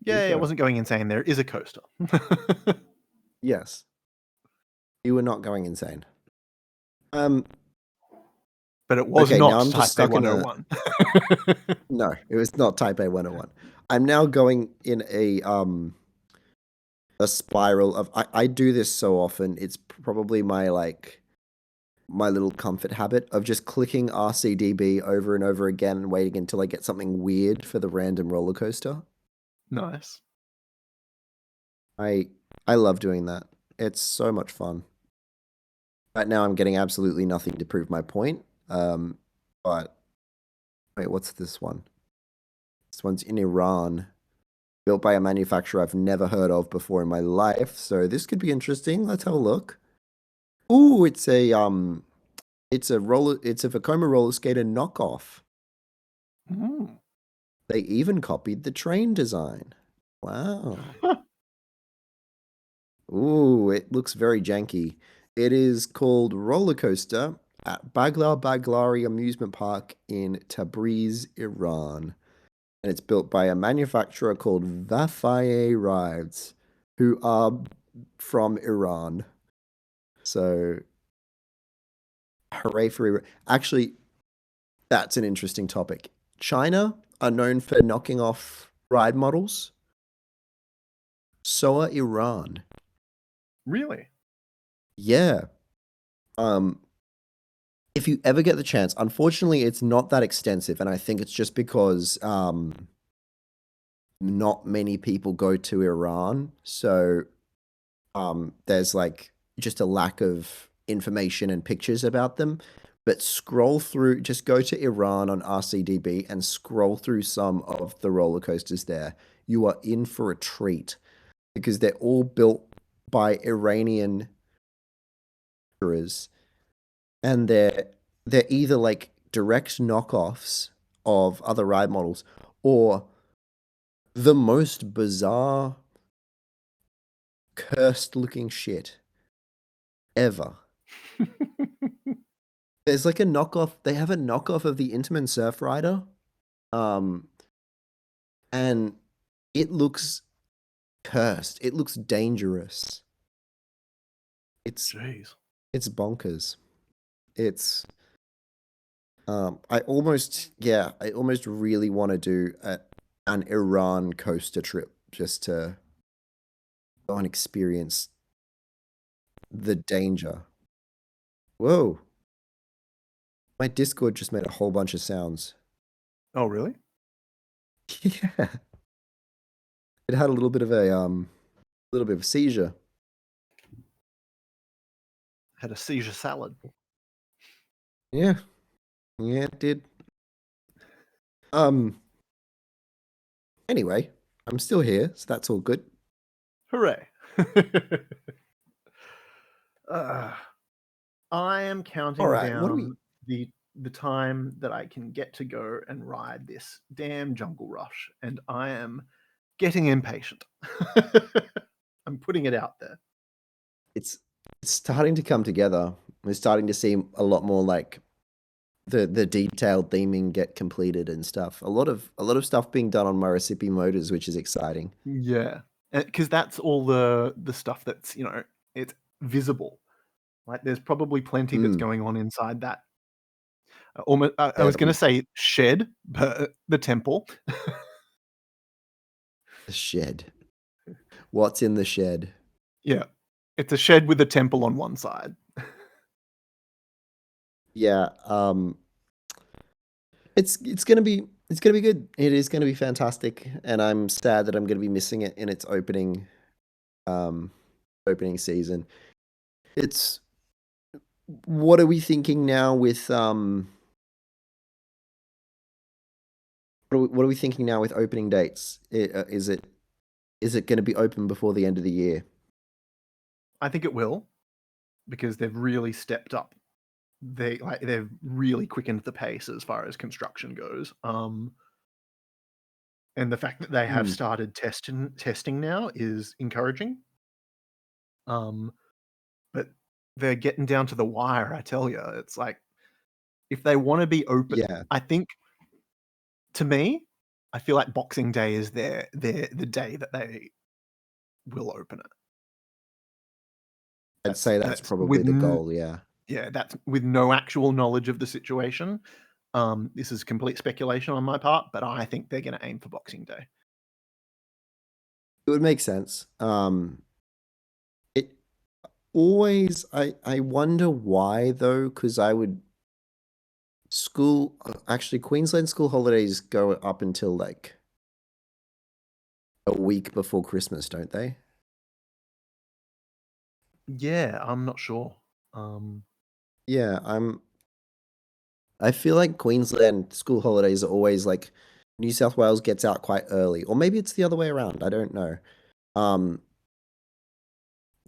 There you Yay, I go. wasn't going insane there. It is a coaster. Yes, you were not going insane. Um, But it was okay, now not I'm just Type A stuck in a 101. no. It was not Type A 101. I'm now going in a spiral of I do this so often. It's probably my my little comfort habit of just clicking RCDB over and over again and waiting until I get something weird for the random roller coaster. Nice. I I love doing that. It's so much fun. Right now I'm getting absolutely nothing to prove my point. But wait, what's this one? This one's in Iran, built by a manufacturer I've never heard of before in my life. So this could be interesting. Let's have a look. Ooh, it's a Vekoma roller skater knockoff. Mm. They even copied the train design. Wow. Ooh, it looks very janky. It is called Roller Coaster at Baglar Baglari Amusement Park in Tabriz, Iran. And it's built by a manufacturer called Vafaye Rides, who are from Iran. So, hooray for Iran. Actually, that's an interesting topic. China are known for knocking off ride models. So are Iran. Really? Yeah. Um, if you ever get the chance, unfortunately, it's not that extensive, and I think it's just because not many people go to Iran, so there's like just a lack of information and pictures about them. But scroll through, just go to Iran on RCDB and scroll through some of the roller coasters there. You are in for a treat because they're all built by Iranian manufacturers, and they're either like direct knockoffs of other ride models or the most bizarre, cursed looking shit ever. There's like a knockoff. They have a knockoff of the Intamin Surf Rider, um, and it looks cursed. It looks dangerous. It's Jeez. it's bonkers. It's I almost really want to do an Iran coaster trip just to go and experience the danger. Whoa, my Discord just made a whole bunch of sounds. Oh, really? Yeah, it had a little bit of a seizure. Had a seizure salad. Yeah, yeah, it did. Um, anyway, I'm still here, so that's all good. Hooray. uh, I am All counting right, what do we? down the time that I can get to go and ride this damn jungle rush, and I am getting impatient. I'm putting it out there. It's starting to come together. We're starting to see a lot more like the detailed theming get completed and stuff. A lot of stuff being done on my recipe motors, which is exciting. Yeah, because that's all the stuff that's it's visible. Like there's probably plenty that's Mm, going on inside that. Almost, I yeah, was going to say shed, but the temple. the shed. What's in the shed? Yeah, it's a shed with a temple on one side. Yeah, it's gonna be good. It is gonna be fantastic, and I'm sad that I'm gonna be missing it in its um opening season. It's what are we thinking now with what are we thinking now with opening dates? Is it going to be open before the end of the year? I think it will because they've really stepped up. They've really quickened the pace as far as construction goes. And the fact that they have Hmm. started testing now is encouraging. Um, but they're getting down to the wire. I tell you, it's like if they want to be open, Yeah, I think to me, I feel like Boxing Day is the day that they will open it. I'd say that's That's probably the goal. Yeah, yeah, that's with no actual knowledge of the situation. This is complete speculation on my part, but I think they're going to aim for Boxing Day. it would make sense. It always I wonder why though, because I would school actually Queensland school holidays go up until like a week before Christmas, don't they? Yeah, I'm not sure. Yeah, I feel like Queensland school holidays are always like New South Wales gets out quite early, or maybe it's the other way around. I don't know. Um,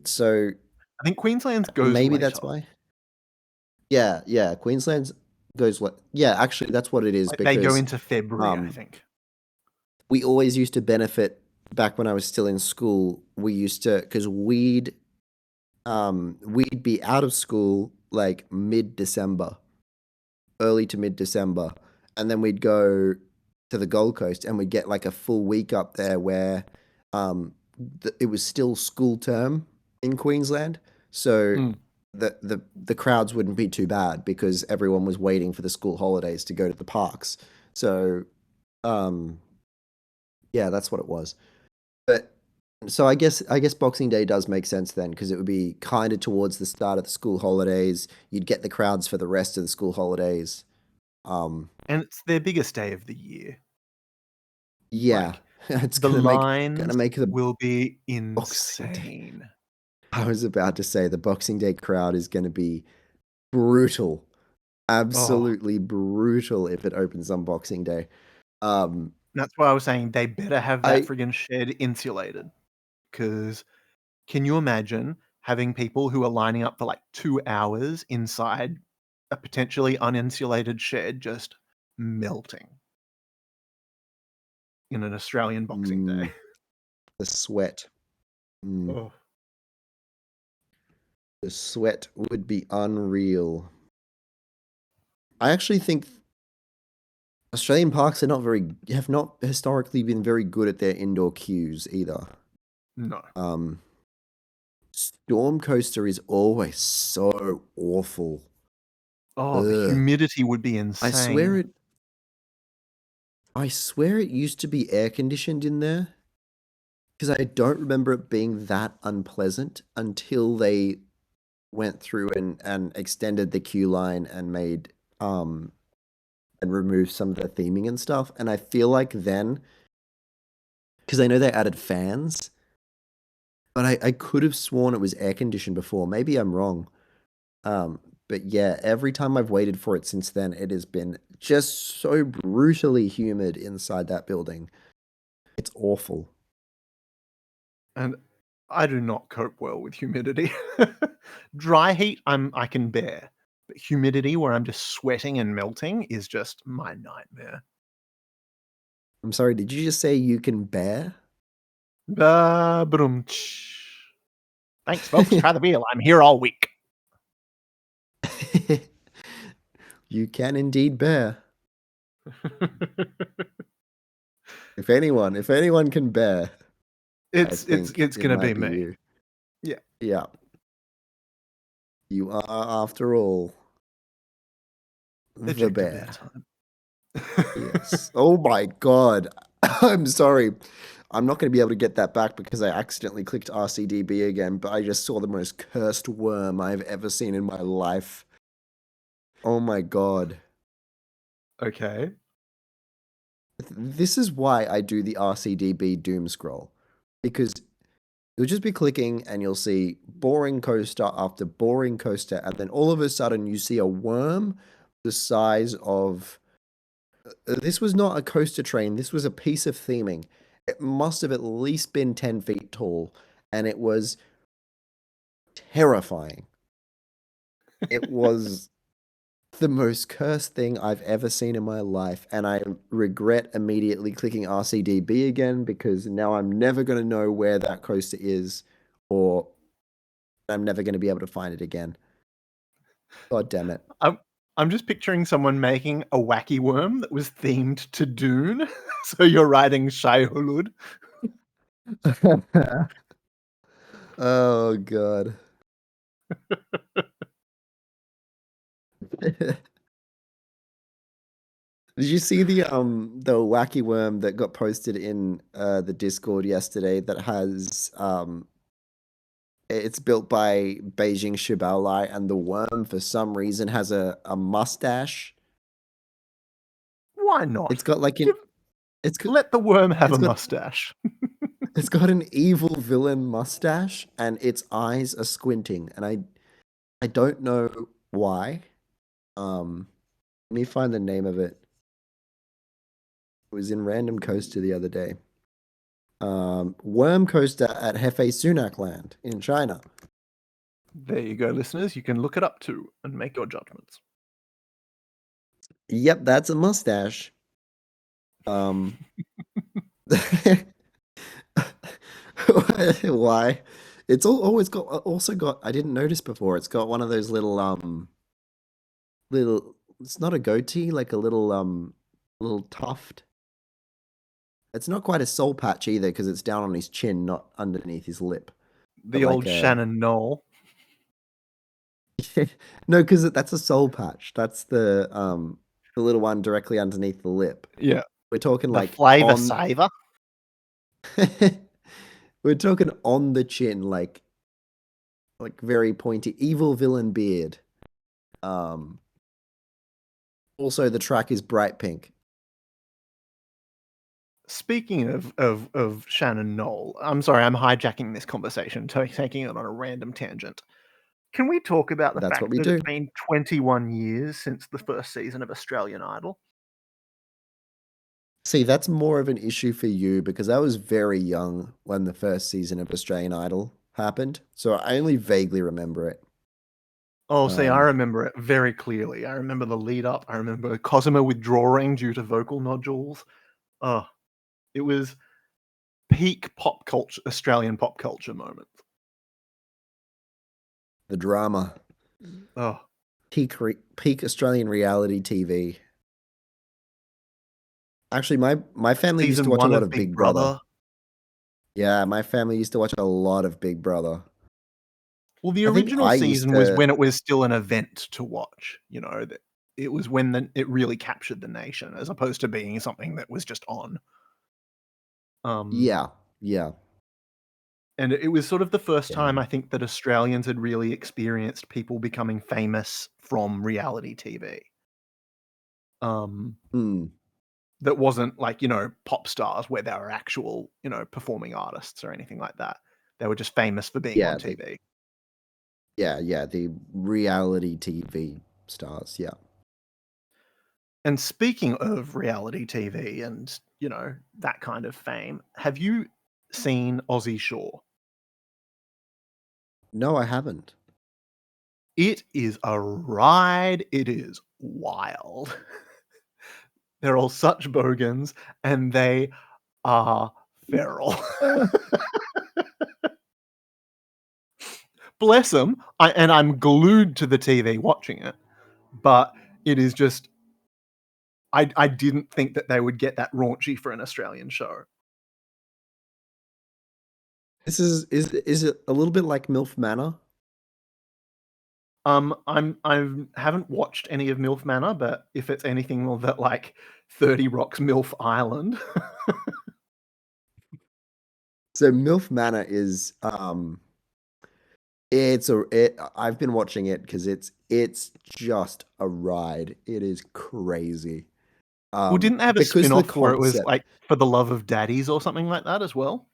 so I think Queensland's goes maybe later. that's why. Yeah, yeah. Queensland's goes what? Yeah, actually, that's what it is Like they go because into February, I um, think. we always used to benefit back when I was still in school. We used to because we'd be out of school like mid-December, early to mid-December, and then we'd go to the Gold Coast and we'd get like a full week up there where it was still school term in Queensland. So Mm. the crowds wouldn't be too bad because everyone was waiting for the school holidays to go to the parks. So um yeah, that's what it was. But so I guess Boxing Day does make sense then because it would be kind of towards the start of the school holidays. You'd get the crowds for the rest of the school holidays. Um And it's their biggest day of the year. yeah, Like it's the gonna lines make the will be Boxing Day. insane. I was about to say the Boxing Day crowd is going to be brutal, Oh, absolutely brutal if it opens on Boxing Day. Um, that's why I was saying they better have that I friggin' shed insulated. Because can you imagine having people who are lining up for like 2 hours inside a potentially uninsulated shed just melting in an Australian Boxing Day? mm, the sweat, mm, Oh, The sweat would be unreal. I actually think Australian parks have not historically been very good at their indoor queues either. No. Storm Coaster is always so awful. Oh, the Ugh. humidity would be I insane. swear it used to be air conditioned in there because I don't remember it being that unpleasant until they went through and extended the queue line and made and removed some of the theming and stuff. And I feel like then, because I know they added fans, but I could have sworn it was air conditioned before. Maybe I'm wrong. But yeah, every time I've waited for it since then, it has been just so brutally humid inside that building. It's awful. And I do not cope well with humidity. Dry heat, I can bear, but humidity, where I'm just sweating and melting, is just my nightmare. I'm sorry, did you just say you can bear? Ba-dum-tsh. Thanks, folks. Try the wheel. I'm here all week. You can indeed bear. If anyone can bear, I It's think it gonna be might be me. you. Yeah. Yeah. You are, after all, the Ejector bear bear. time. Yes. Oh my god. I'm sorry. I'm not going to be able to get that back because I accidentally clicked RCDB again, but I just saw the most cursed worm I've ever seen in my life. Oh my god. Okay. This is why I do the RCDB doom scroll. Because you'll just be clicking and you'll see boring coaster after boring coaster, and then all of a sudden you see a worm the size of. This was not a coaster train, this was a piece of theming. It must have at least been 10 feet tall, and it was terrifying. It was the most cursed thing I've ever seen in my life, and I regret immediately clicking RCDB again because now I'm never going to know where that coaster is, or I'm never going to be able to find it again. God damn it. I'm just picturing someone making a wacky worm that was themed to Dune. So you're riding Shai Hulud. Oh god. Did you see the wacky worm that got posted in the Discord yesterday that has it's built by Beijing Shibaolai, and the worm for some reason has a mustache. Why not? It's got like Give, it's got let the worm have it's a got mustache. it's got an evil villain mustache and its eyes are squinting, and I don't know why. Let me find the name of it. It was in Random Coaster the other day. Worm Coaster at Hefei Sunak Land in China. There you go, listeners. You can look it up too and make your judgments. Yep, that's a mustache. Why? It's always got also got. I didn't notice before. It's got one of those little. It's not a goatee, like a little tuft. It's not quite a soul patch either because it's down on his chin, not underneath his lip. But The like old a Shannon Knoll. no, because that's a soul patch. That's the little one directly underneath the lip. Yeah. We're talking The like flavor on. saver. We're talking on the chin, like very pointy, evil villain beard. Um. Also, the track is bright pink. Speaking of Shannon Knoll, I'm sorry, I'm hijacking this conversation, taking it on a random tangent. Can we talk about the That's what fact we that it's do. been 21 years since the first season of Australian Idol? See, that's more of an issue for you because I was very young when the first season of Australian Idol happened, so I only vaguely remember it. Oh, see, I Um, remember it very clearly. I remember the lead up. I remember Cosima withdrawing due to vocal nodules. Oh, it was peak pop culture, Australian pop culture moment. The drama. Oh, Peak Australian reality TV. Actually, my family used to season watch a one lot of of Big Big Brother. Brother. Yeah, my family used to watch a lot of Big Brother. Well, the I think original I used season was to. when it was still an event to watch. That it was when it really captured the nation, as opposed to being something that was just on. Yeah, yeah, And it was sort of the first yeah. time I think that Australians had really experienced people becoming famous from reality TV. Um, Mm, that wasn't like, pop stars where they were actual, performing artists or anything like that. They were just famous for being on yeah, TV. yeah. The reality TV stars. Yeah. And speaking of reality TV and, that kind of fame, have you seen Aussie Shore? No, I haven't. It is a ride. It is wild. They're all such bogans and they are feral. Bless them. And I'm glued to the TV watching it, but it is just, I didn't think that they would get that raunchy for an Australian show. This is it a little bit like MILF Manor? I haven't watched any of MILF Manor, but if it's anything that like 30 Rock's MILF Island, So MILF Manor is I've been watching it because it's just a ride. It is crazy. well, didn't they have a Because the spin-off where it was concept. like For the Love of Daddies or something like that as well?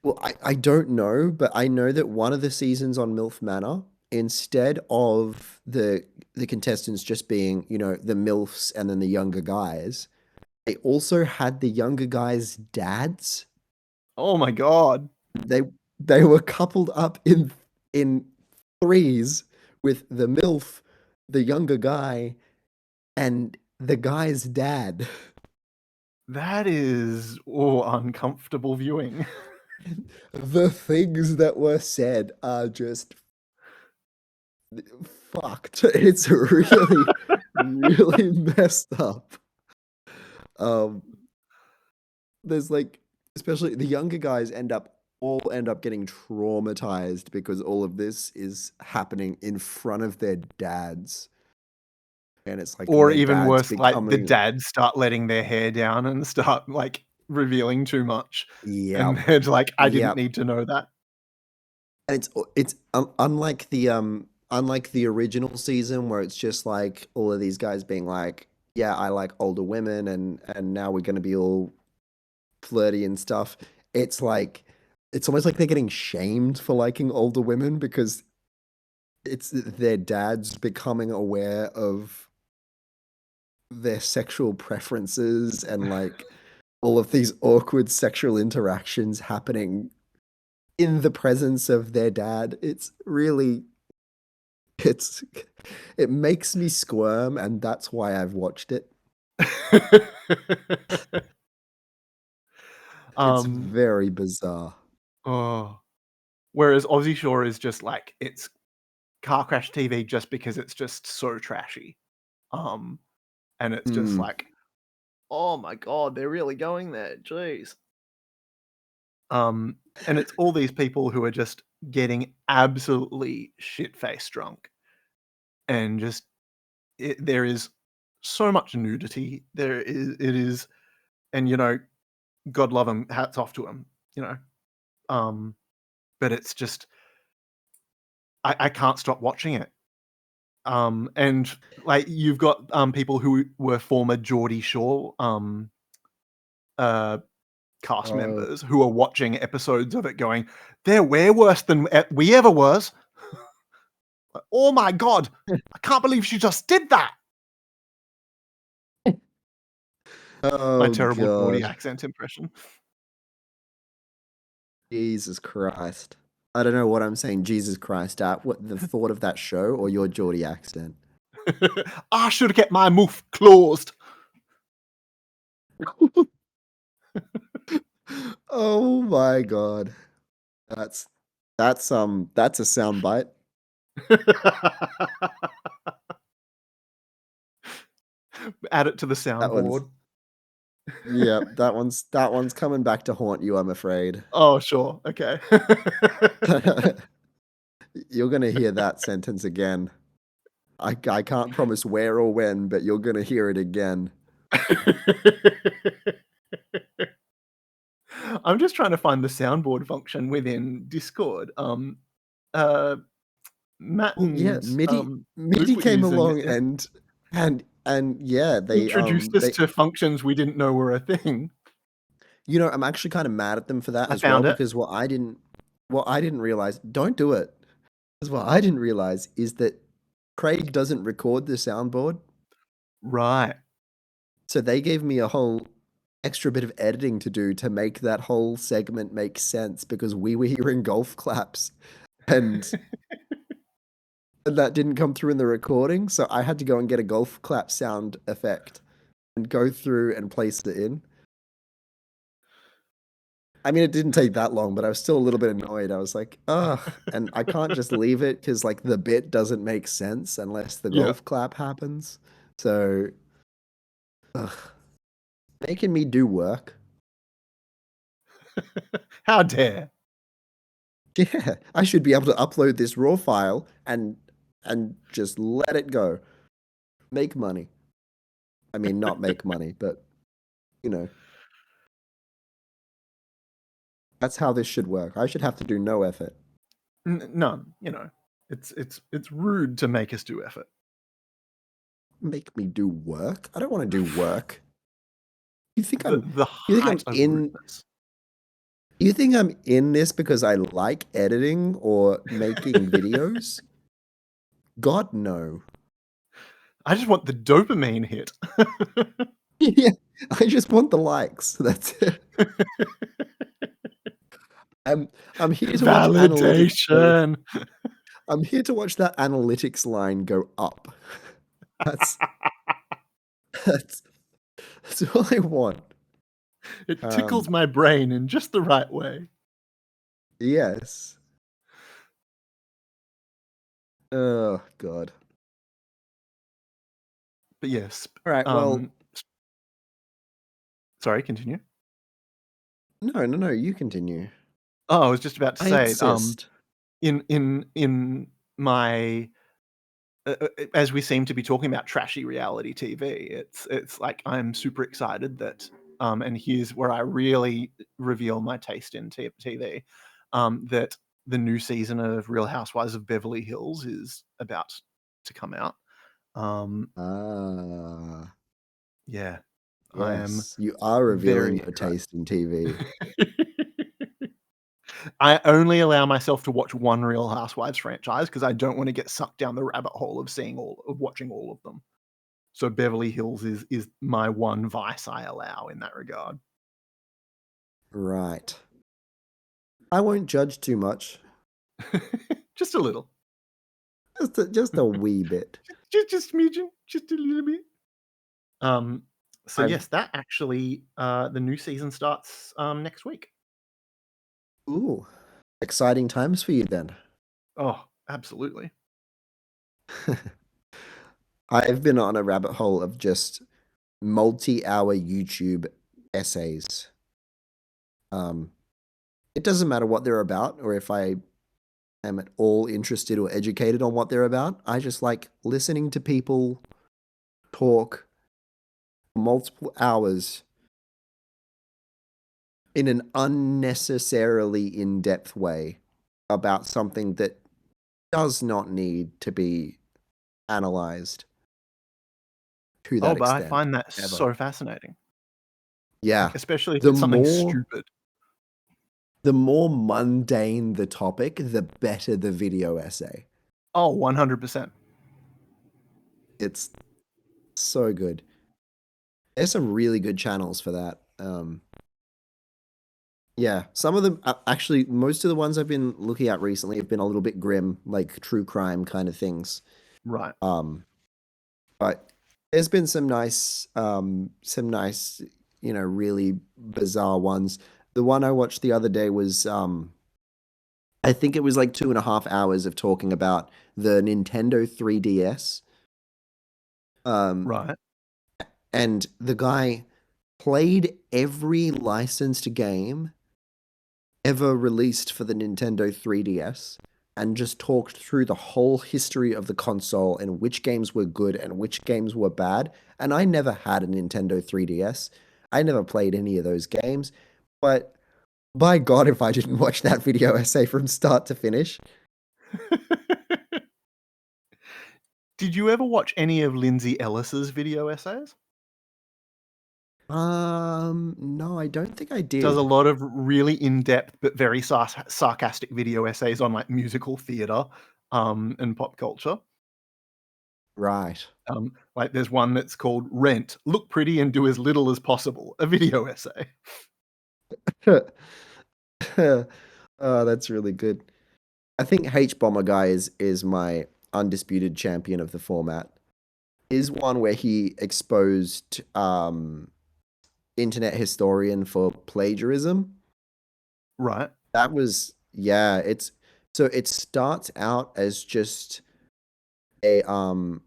Well, I don't know, but I know that one of the seasons on MILF Manor, instead of the contestants just being, the MILFs and then the younger guys, they also had the younger guys' dads. Oh my god. They they were coupled up in threes with the MILF, the younger guy, and the guy's dad. That is uncomfortable viewing. The things that were said are just fucked. It's really, really messed up. Um, there's like, especially the younger guys all end up getting traumatized because all of this is happening in front of their dads. And it's like Or their even dads worse, like the becoming, dads start letting their hair down and start like revealing too much. And yep, they're like, I didn't yep. need to know that. And it's unlike the original season where it's just like all of these guys being like, yeah, I like older women and now we're gonna be all flirty and stuff. It's like it's almost like they're getting shamed for liking older women because it's their dads becoming aware of their sexual preferences and like all of these awkward sexual interactions happening in the presence of their dad. It's it makes me squirm, and that's why I've watched it. It's um, very bizarre. oh. Whereas Aussie Shore is just like it's car crash TV just because it's just so trashy. Um, and it's just Mm. like, oh my god, they're really going there. Jeez. Um, and it's all these people who are just getting absolutely shit faced drunk, and just there is so much nudity. It is, and God love him, hats off to him. You know, um, but it's just I can't stop watching it. And like you've got people who were former Geordie Shore uh cast Oh, members who are watching episodes of it going, they're way worse than we ever was. Like, oh my god, I can't believe she just did that. My oh terrible Geordie God. accent impression. Jesus Christ. I don't know what I'm saying. Jesus Christ at what the thought of that show or your Geordie accent. I should have kept my mouth closed. Oh my God. That's That's a sound bite. Add it to the That one's soundboard. yeah, that one's coming back to haunt you, I'm afraid. Oh, sure. Okay. You're gonna hear that sentence again. I can't promise where or when, but you're gonna hear it again. I'm just trying to find the soundboard function within Discord. Uh, Matt Well, yeah, and MIDI Luke were came using along it. and yeah, Introduced us they to functions we didn't know were a thing. I'm actually kind of mad at them for that I as well found it. because what I didn't realize, don't do it. Because what I didn't realize is that Craig doesn't record the soundboard. Right. So they gave me a whole extra bit of editing to do to make that whole segment make sense because we were hearing golf claps and that didn't come through in the recording. So I had to go and get a golf clap sound effect and go through and place it in. I mean, it didn't take that long, but I was still a little bit annoyed. I was like, ugh, and I can't just leave it because like the bit doesn't make sense unless the Yeah. golf clap happens. So, ugh, making me do work. How dare. Yeah, I should be able to upload this raw file and just let it go. Make money. I mean, not make money, but you know, that's how this should work. I should have to do no effort. None. It's rude to make us do effort. Make me do work? I don't want to do work. You think The I'm the you think I'm height of in rudeness. you think I'm in this because I like editing or making videos? God no. I just want the dopamine hit. Yeah, I just want the likes. That's it. I'm I'm here to watch analytics go Validation. I'm here to watch that analytics line go up. That's that's that's all I want. It tickles Um, my brain in just the right way. yes. Oh God. But yes, All right. Well, sorry, continue. no. You continue. Oh, I was just about to I say, insist. in my as we seem to be talking about trashy reality TV, it's like I'm super excited that and here's where I really reveal my taste in TV, that the new season of Real Housewives of Beverly Hills is about to come out. Um, Ah, yeah, I am yes. You are revealing very your excited. taste in TV. I only allow myself to watch one Real Housewives franchise because I don't want to get sucked down the rabbit hole of watching all of them. So Beverly Hills is my one vice I allow in that regard. Right. I won't judge too much. Just a little. Just a wee bit. Just smidgen, just a little bit. So I've yes, that actually the new season starts next week. ooh, exciting times for you then. Oh, absolutely. I've been on a rabbit hole of just multi-hour YouTube essays. Um, it doesn't matter what they're about or if I am at all interested or educated on what they're about. I just like listening to people talk for multiple hours in an unnecessarily in-depth way about something that does not need to be analyzed to Oh, that but I extent find that ever. so fascinating. Yeah. Like especially if The it's something more stupid. the more mundane the topic, the better the video essay. Oh, 100%. It's so good. There's some really good channels for that. Yeah, some of them actually, most of the ones I've been looking at recently have been a little bit grim, like true crime kind of things. Right. Um, but there's been some nice, really bizarre ones. The one I watched the other day was I think it was like 2.5 hours of talking about the Nintendo 3DS. Um, Right. and the guy played every licensed game ever released for the Nintendo 3DS and just talked through the whole history of the console and which games were good and which games were bad. And I never had a Nintendo 3DS. I never played any of those games. But by God, if I didn't watch that video essay from start to finish. Did you ever watch any of Lindsay Ellis's video essays? No, I don't think I Does a did. lot of really in-depth but very sarcastic video essays on like musical theater and pop culture. Right. Like there's one that's called Rent, Look Pretty and Do as Little as Possible, a video essay. Oh, that's really good. I think H Bomber Guy is my undisputed champion of the format. Is one where he exposed internet historian for plagiarism. Right. That was yeah, it's so it starts out as just a um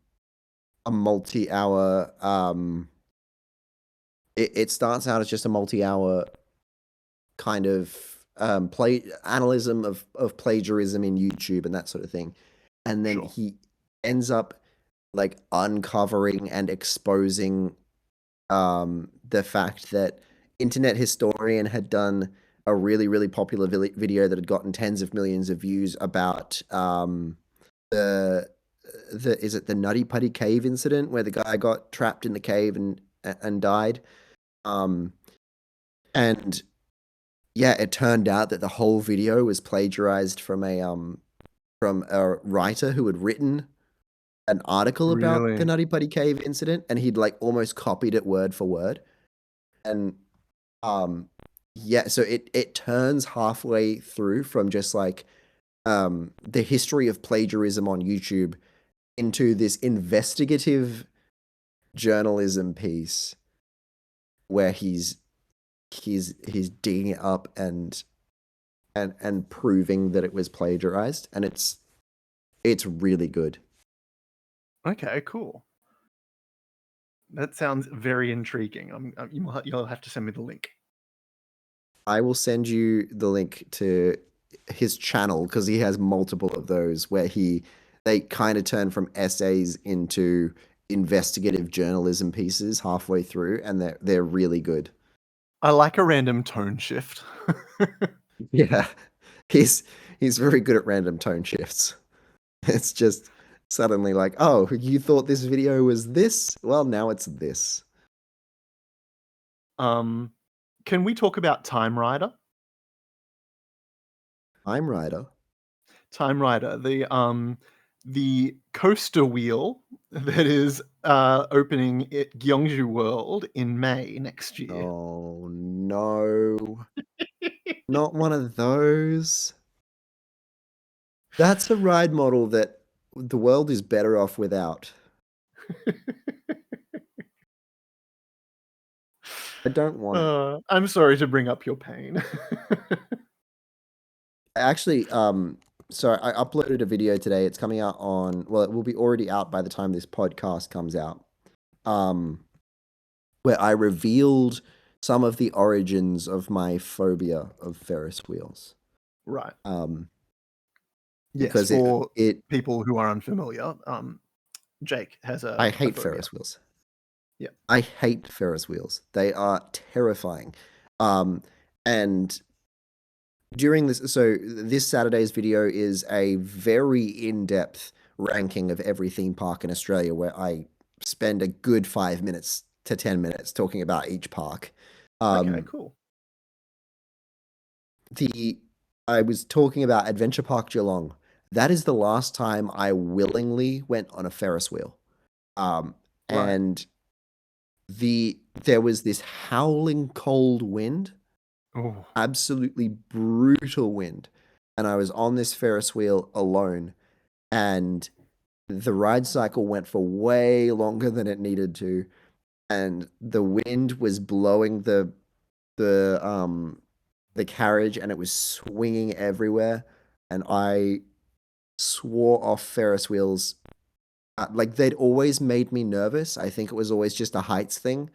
a multi-hour it starts out as just a multi-hour kind of play analysm of plagiarism in YouTube and that sort of thing. And then Sure. he ends up like uncovering and exposing the fact that Internet Historian had done a really, really popular video that had gotten tens of millions of views about the is it the Nutty Putty Cave incident where the guy got trapped in the cave and died. Um, and yeah, it turned out that the whole video was plagiarized from a writer who had written an article about the Really? Nutty Putty Cave incident, and he'd like almost copied it word for word. And um, yeah, so it turns halfway through from just like the history of plagiarism on YouTube into this investigative journalism piece where he's digging it up and proving that it was plagiarized, and it's really good. Okay, cool. That sounds very intriguing. You'll have to send me the link. I will send you the link to his channel because he has multiple of those where they kind of turn from essays into investigative journalism pieces halfway through, and they're really good. I like a random tone shift. Yeah, he's he's very good at random tone shifts. It's just suddenly like, oh, you thought this video was this? Well, now it's this. um, can we talk about Time Rider? I'm Rider. Time Rider, the coaster wheel that is opening at Gyeongju World in May next year. Oh no, not one of those. That's a ride model that the world is better off without. I don't want it. I'm sorry to bring up your pain. I actually, so I uploaded a video today. It's coming out on, well, it will be already out by the time this podcast comes out. Um, where I revealed some of the origins of my phobia of Ferris wheels. Right. Um, Yes, because for it people who are unfamiliar, Jake has I a hate phobia. Ferris wheels. Yeah. I hate Ferris wheels. They are terrifying. Um, and during this, so this Saturday's video is a very in-depth ranking of every theme park in Australia, where I spend a good 5 minutes to 10 minutes talking about each park. Okay, Um, cool. the I was talking about Adventure Park Geelong. That is the last time I willingly went on a Ferris wheel. Um, Right. and there was this howling cold wind, Oh, absolutely brutal wind, and I was on this Ferris wheel alone, and the ride cycle went for way longer than it needed to, and the wind was blowing the the carriage, and it was swinging everywhere. and I swore off Ferris wheels. Like they'd always made me nervous. I think it was always just a heights thing.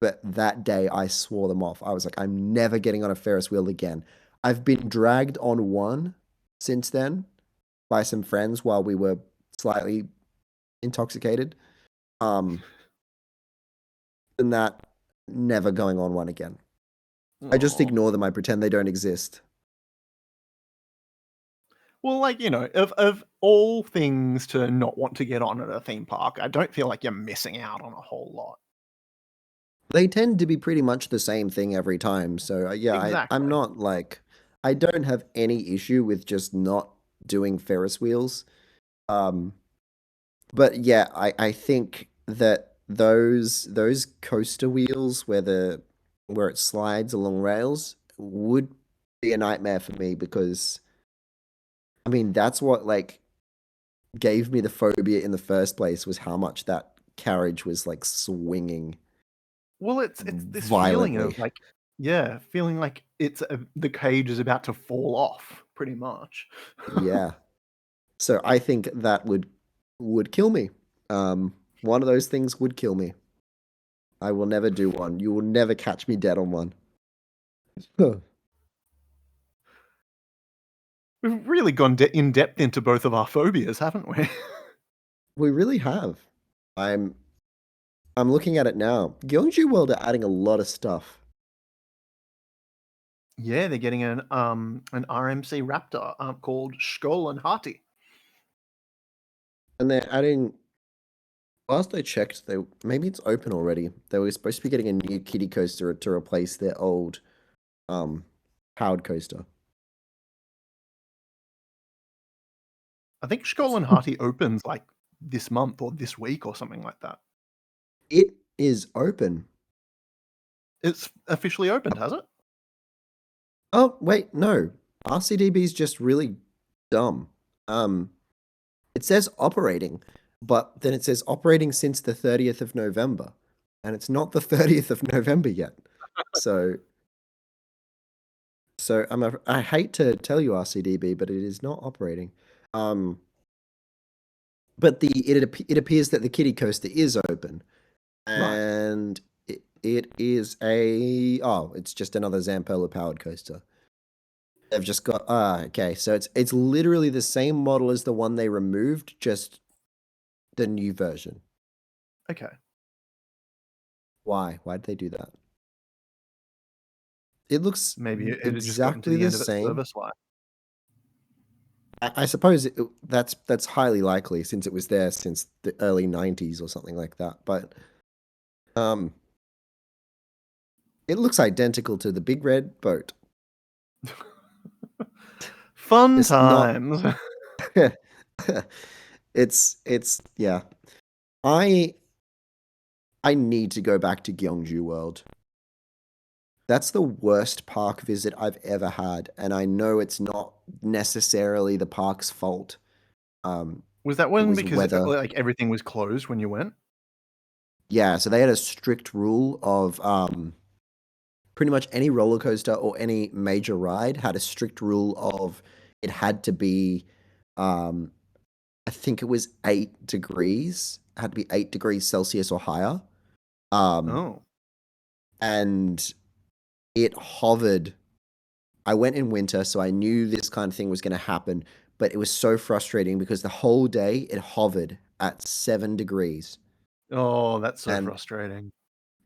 But that day I swore them off. I was like, I'm never getting on a Ferris wheel again. I've been dragged on one since then by some friends while we were slightly intoxicated. Um, and that never going on one again. I just Oh. ignore them. I pretend they don't exist. Well, like, of all things to not want to get on at a theme park, I don't feel like you're missing out on a whole lot. They tend to be pretty much the same thing every time. So yeah, I'm Exactly. not like I don't have any issue with just not doing Ferris wheels. Um, but yeah, I think that those coaster wheels where it slides along rails would be a nightmare for me because I mean that's what like gave me the phobia in the first place was how much that carriage was like swinging Well, it's this feeling of violently. like, yeah, feeling like the cage is about to fall off, pretty much. Yeah. So I think that would kill me. One of those things would kill me. I will never do one. You will never catch me dead on one. Huh. We've really gone in depth into both of our phobias, haven't we? We really have. I'm I'm looking at it now. Gyeongju World are adding a lot of stuff, Yeah, they're getting an RMC Raptor called Skoll and Hati. and they're adding. Last I checked, they maybe it's open already. They were supposed to be getting a new kiddie coaster to replace their old um powered coaster. I think Skoll and Hati opens like this month or this week or something like that. It is open. It's officially opened, has it? Oh, wait, no. RCDB is just really dumb. Um, it says operating, but then it says operating since the 30th of November, and it's not the 30th of November yet. So, I hate to tell you RCDB, but it is not operating. Um, but it appears that the kiddie coaster is open, Right. and it is a it's just another Zamperla powered coaster. They've just got okay, so it's literally the same model as the one they removed, just the new version. Okay. Why? Why did they do that? It looks Maybe it had just gotten to exactly the the end of its same. service life. I suppose that's highly likely since it was there since the early 90s or something like that. But um, it looks identical to the big red boat. Fun It's not. times. It's yeah. I I need to go back to Gyeongju World. That's the worst park visit I've ever had, and I know it's not necessarily the park's fault. Um, Was that it one was because weather. like everything was closed when you went? Yeah, so they had a strict rule of pretty much any roller coaster or any major ride had a strict rule of it had to be, um, I think it was 8 degrees, had to be 8 degrees Celsius or higher. Um, Oh. and it hovered. I went in winter, so I knew this kind of thing was going to happen, but it was so frustrating because the whole day it hovered at 7 degrees Oh, that's so and frustrating.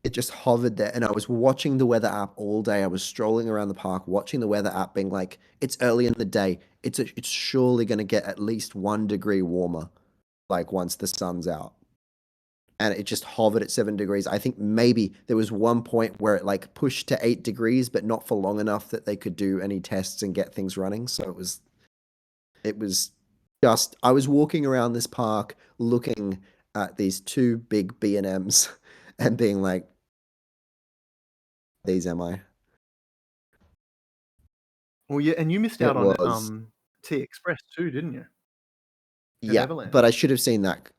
it just hovered there. And I was watching the weather app all day. I was strolling around the park, watching the weather app, being like, it's early in the day. It's surely going to get at least 1 degree warmer, like once the sun's out. And it just hovered at 7 degrees. I think maybe there was one point where it like pushed to 8 degrees, but not for long enough that they could do any tests and get things running. So it was just I was walking around this park looking at these two big B&Ms and being like, these am I? Well, yeah, and you missed It out on was. T Express too, didn't you? At Yeah, Everland. but I should have seen that.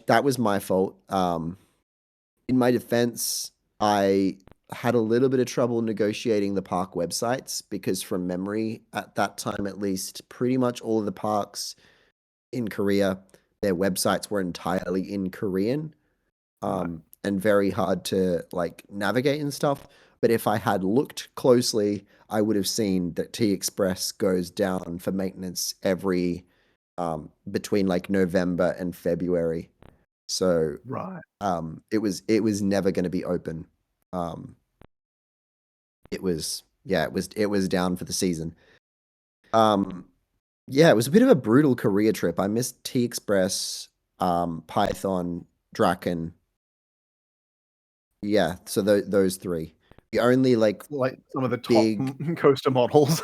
That was my fault. In my defense, I had a little bit of trouble negotiating the park websites because from memory at that time at least, pretty much all of the parks in Korea, their websites were entirely in Korean, Right. and very hard to like navigate and stuff. But if I had looked closely, I would have seen that T Express goes down for maintenance every between like November and February. So Right. it was never going to be open. Um, it was down for the season. Um, yeah, it was a bit of a brutal Korea trip. I missed T Express, Python, Draken. Yeah, so those three. The only like Like some of the top big, coaster models.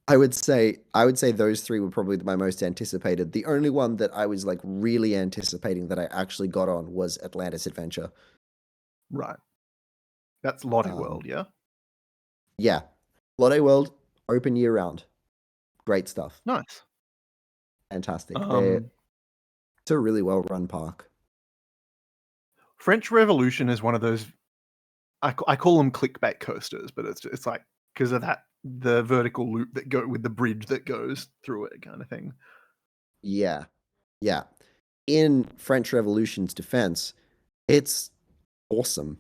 I would say those three were probably my most anticipated. The only one that I was like really anticipating that I actually got on was Atlantis Adventure. Right. That's Lottie Um, World, yeah? yeah, Lotte World open year round, great stuff, Nice. fantastic. Um, It's a really well run park. French Revolution is one of those I call them clickbait coasters, but it's like because of that the vertical loop that go with the bridge that goes through it kind of thing. Yeah, yeah. In French Revolution's defense, it's awesome.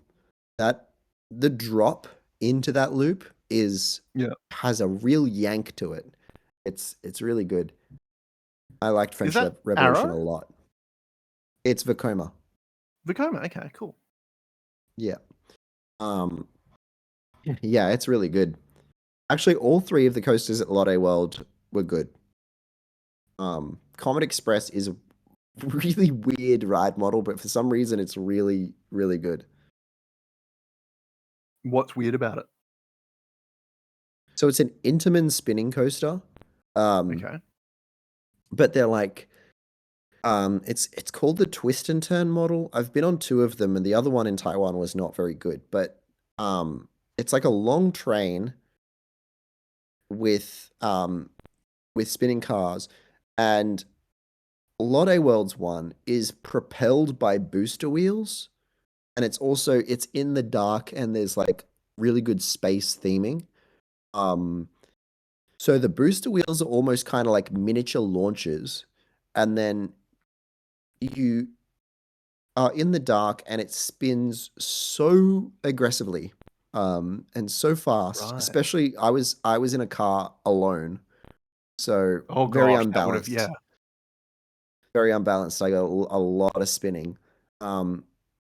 That the drop into that loop is Yeah. has a real yank to it. It's really good. I liked Is French that Revolution Arrow? a lot. It's Vekoma. Vekoma, okay, cool. Yeah. Um yeah, it's really good. Actually, all three of the coasters at Lotte World were good. Comet Express is a really weird ride model, but for some reason it's really, really good. What's weird about it? So it's an Intamin spinning coaster. Um, Okay. but they're like it's called the twist and turn model. I've been on two of them, and the other one in Taiwan was not very good. But it's like a long train with spinning cars, and Lotte World's one is propelled by booster wheels, and it's in the dark, and there's like really good space theming. Um, so the booster wheels are almost kind of like miniature launchers, and then you in the dark and it spins so aggressively and so fast. Right. Especially I was in a car alone, so Oh very gosh, that would have unbalanced. yeah. Very unbalanced. I got a lot of spinning. Um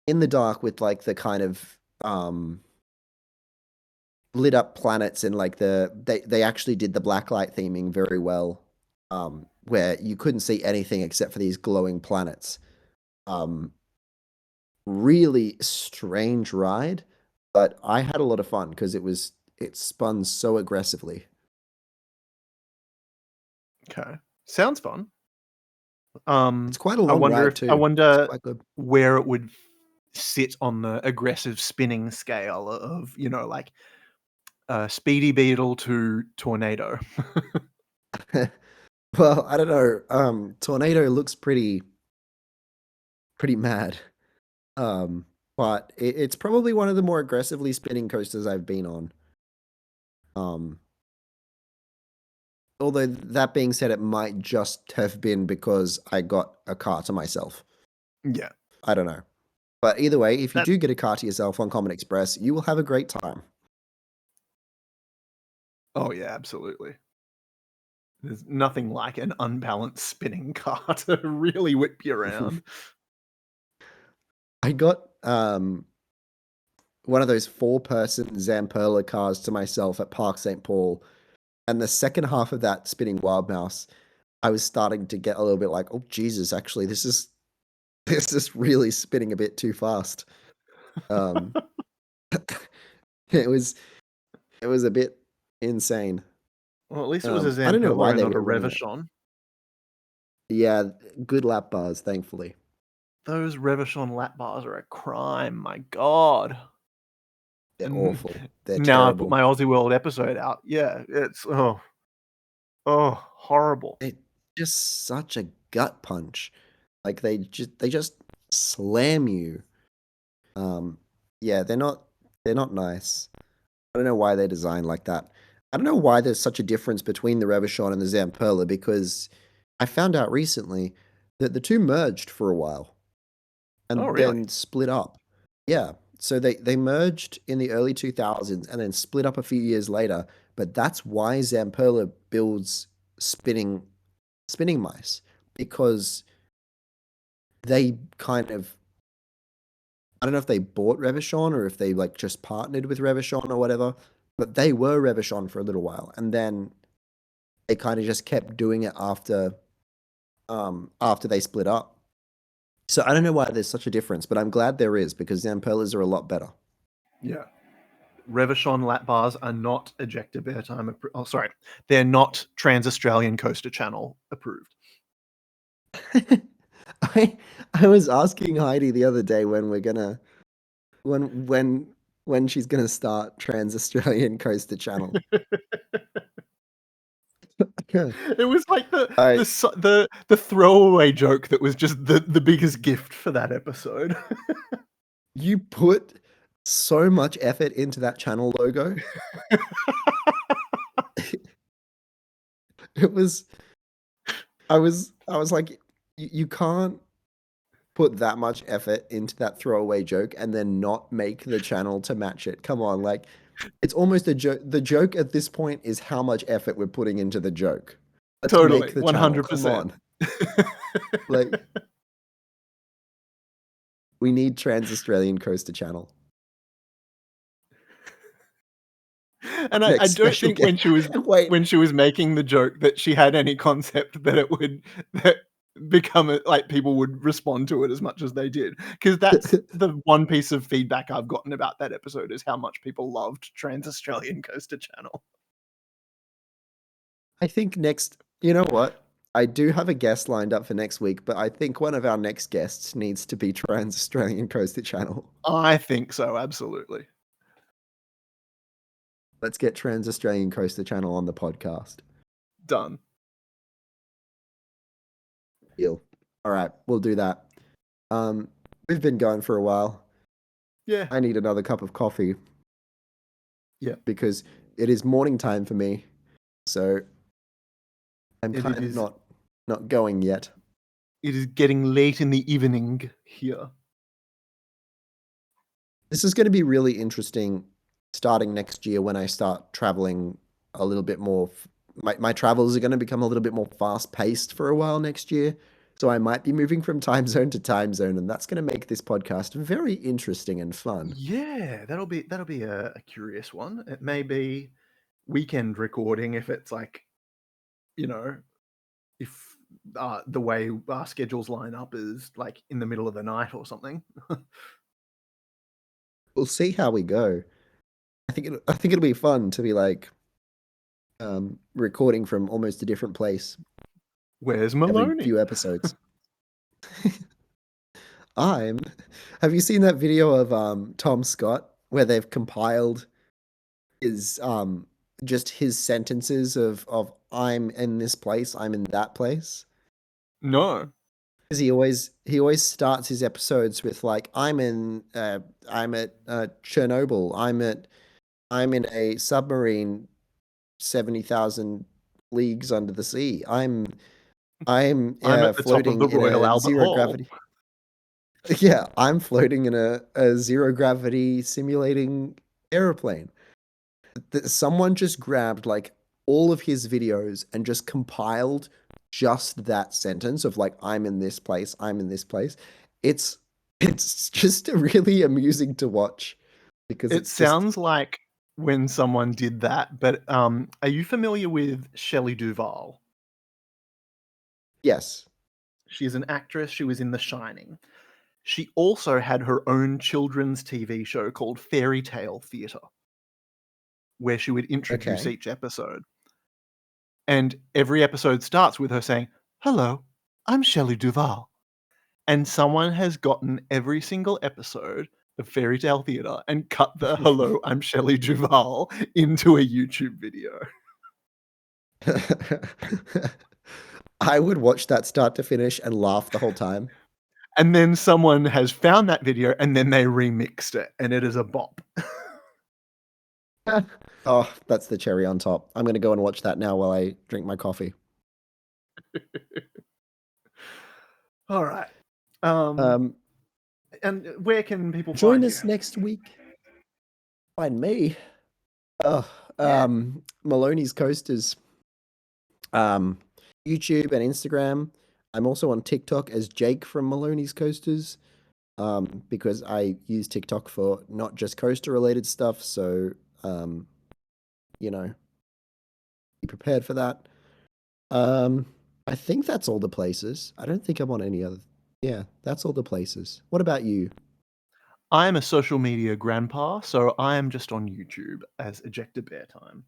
in the dark with like the kind of lit up planets and like they actually did the blacklight theming very well. Where you couldn't see anything except for these glowing planets. Um Really strange ride, but I had a lot of fun because it spun so aggressively. Okay. Sounds fun. It's quite a I long wonder ride if I too. It's wonder quite good. where it would sit on the aggressive spinning scale of, like Speedy Beetle to Tornado. Well, I don't know. Tornado looks pretty mad. But it's probably one of the more aggressively spinning coasters I've been on. Um, Although that being said, it might just have been because I got a car to myself. Yeah. I don't know. But either way, if you That do get a car to yourself on Common Express, you will have a great time. Oh yeah, absolutely. There's nothing like an unbalanced spinning car to really whip you around. I got one of those four-person Zamperla cars to myself at Park St. Paul, and the second half of that spinning wild mouse, I was starting to get a little bit like, oh Jesus, actually, this is this is really spinning a bit too fast. Um, it was it was a bit insane. Well, at least it was a I don't know Zamperla why and they not a were running it. Revachon. Yeah, good lap bars, thankfully. Those Revachon lap bars are a crime, my god. They're And awful. They're now I put terrible. my Aussie World episode out. Yeah, it's horrible. It's just such a gut punch. Like they just slam you. Um, yeah, They're not nice. I don't know why they're designed like that. I don't know why there's such a difference between the Revachon and the Zamperla because I found out recently that the two merged for a while Oh, and really? then split up. Yeah. So they merged in the early 2000s and then split up a few years later. But that's why Zamperla builds spinning mice because they kind of I don't know if they bought Revachon or if they like just partnered with Revachon or whatever, but they were Revachon for a little while, and then they kind of just kept doing it after they split up. So I don't know why there's such a difference, but I'm glad there is because Zamperlas are a lot better. Yeah. Revachon lap bars are not ejector bear time. Oh, sorry, they're not Trans Australian Coaster Channel approved. I I was asking Heidi the other day when we're gonna when when when she's gonna start Trans Australian Coaster Channel. Yeah. It was like I the throwaway joke that was just the biggest gift for that episode. You put so much effort into that channel logo. It was I was like, you can't put that much effort into that throwaway joke and then not make the channel to match it. Come on, like it's almost a joke. The joke at this point is how much effort we're putting into the joke. Let's make Totally, the channel. Come 100%. on. Like we need Trans Australian Coaster Channel. And I Next don't special think guest. Wait, when she was making the joke that she had any concept that it would that become like people would respond to it as much as they did, because that's the one piece of feedback I've gotten about that episode is how much people loved Trans Australian Coaster Channel. I think next, you know what? I do have a guest lined up for next week, but I think one of our next guests needs to be Trans Australian Coaster Channel. I think so, absolutely. Let's get Trans Australian Coaster Channel on the podcast. Done. Deal. All right, we'll do that. We've been going for a while. Yeah. I need another cup of coffee. Yeah. Because it is morning time for me. So I'm kind of not going yet. It is getting late in the evening here. This is going to be really interesting starting next year when I start traveling a little bit more. My travels are going to become a little bit more fast paced for a while next year. So I might be moving from time zone to time zone, and that's going to make this podcast very interesting and fun. Yeah, that'll be a curious one. It may be weekend recording if it's like, you know, if the way our schedules line up is like in the middle of the night or something. We'll see how we go. I think it'll be fun to be like recording from almost a different place Where's every Maloney? few episodes. Have you seen that video of Tom Scott where they've compiled his just his sentences of I'm in this place, I'm in that place? No. Because he always starts his episodes with like I'm at Chernobyl, I'm in a submarine 70,000 leagues under the sea. I'm I'm at the top of floating the in Royal a Albert zero Hall. gravity. Yeah, I'm floating in a zero gravity simulating aeroplane. Someone just grabbed like all of his videos and just compiled just that sentence of like I'm in this place, I'm in this place. It's it's just really amusing to watch because It it's just sounds like when someone did that, but are you familiar with Shelley Duvall? yes. She's an actress. She was in The Shining. She also had her own children's TV show called Fairy Tale Theatre, where she would introduce Okay. each episode. And every episode starts with her saying, "Hello, I'm Shelley Duvall." And someone has gotten every single episode of Fairy Tale Theatre and cut the "Hello, I'm Shelley Duvall" into a YouTube video. I would watch that start to finish and laugh the whole time. And then someone has found that video and then they remixed it and it is a bop. Oh, that's the cherry on top. I'm going to go and watch that now while I drink my coffee. All right. Um, And where can people join find us you? next week. Find me. Oh, Yeah. Maloney's Coasters. YouTube and Instagram. I'm also on TikTok as Jake from Maloney's Coasters. Because I use TikTok for not just coaster related stuff. So, um, you know, be prepared for that. Um, I think that's all the places. I don't think I'm on any other. Yeah, that's all the places. What about you? I am a social media grandpa, so I am just on YouTube as Ejector Bear Time.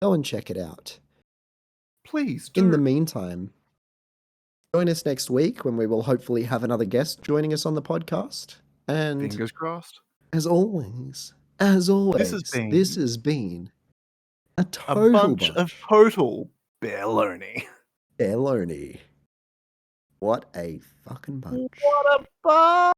Go and check it out. Please In the do. meantime, join us next week when we will hopefully have another guest joining us on the podcast. And Fingers crossed. as always, This has this been has been a a total bunch of bunch. total baloney. Baloney. What a fucking bunch. What a bunch!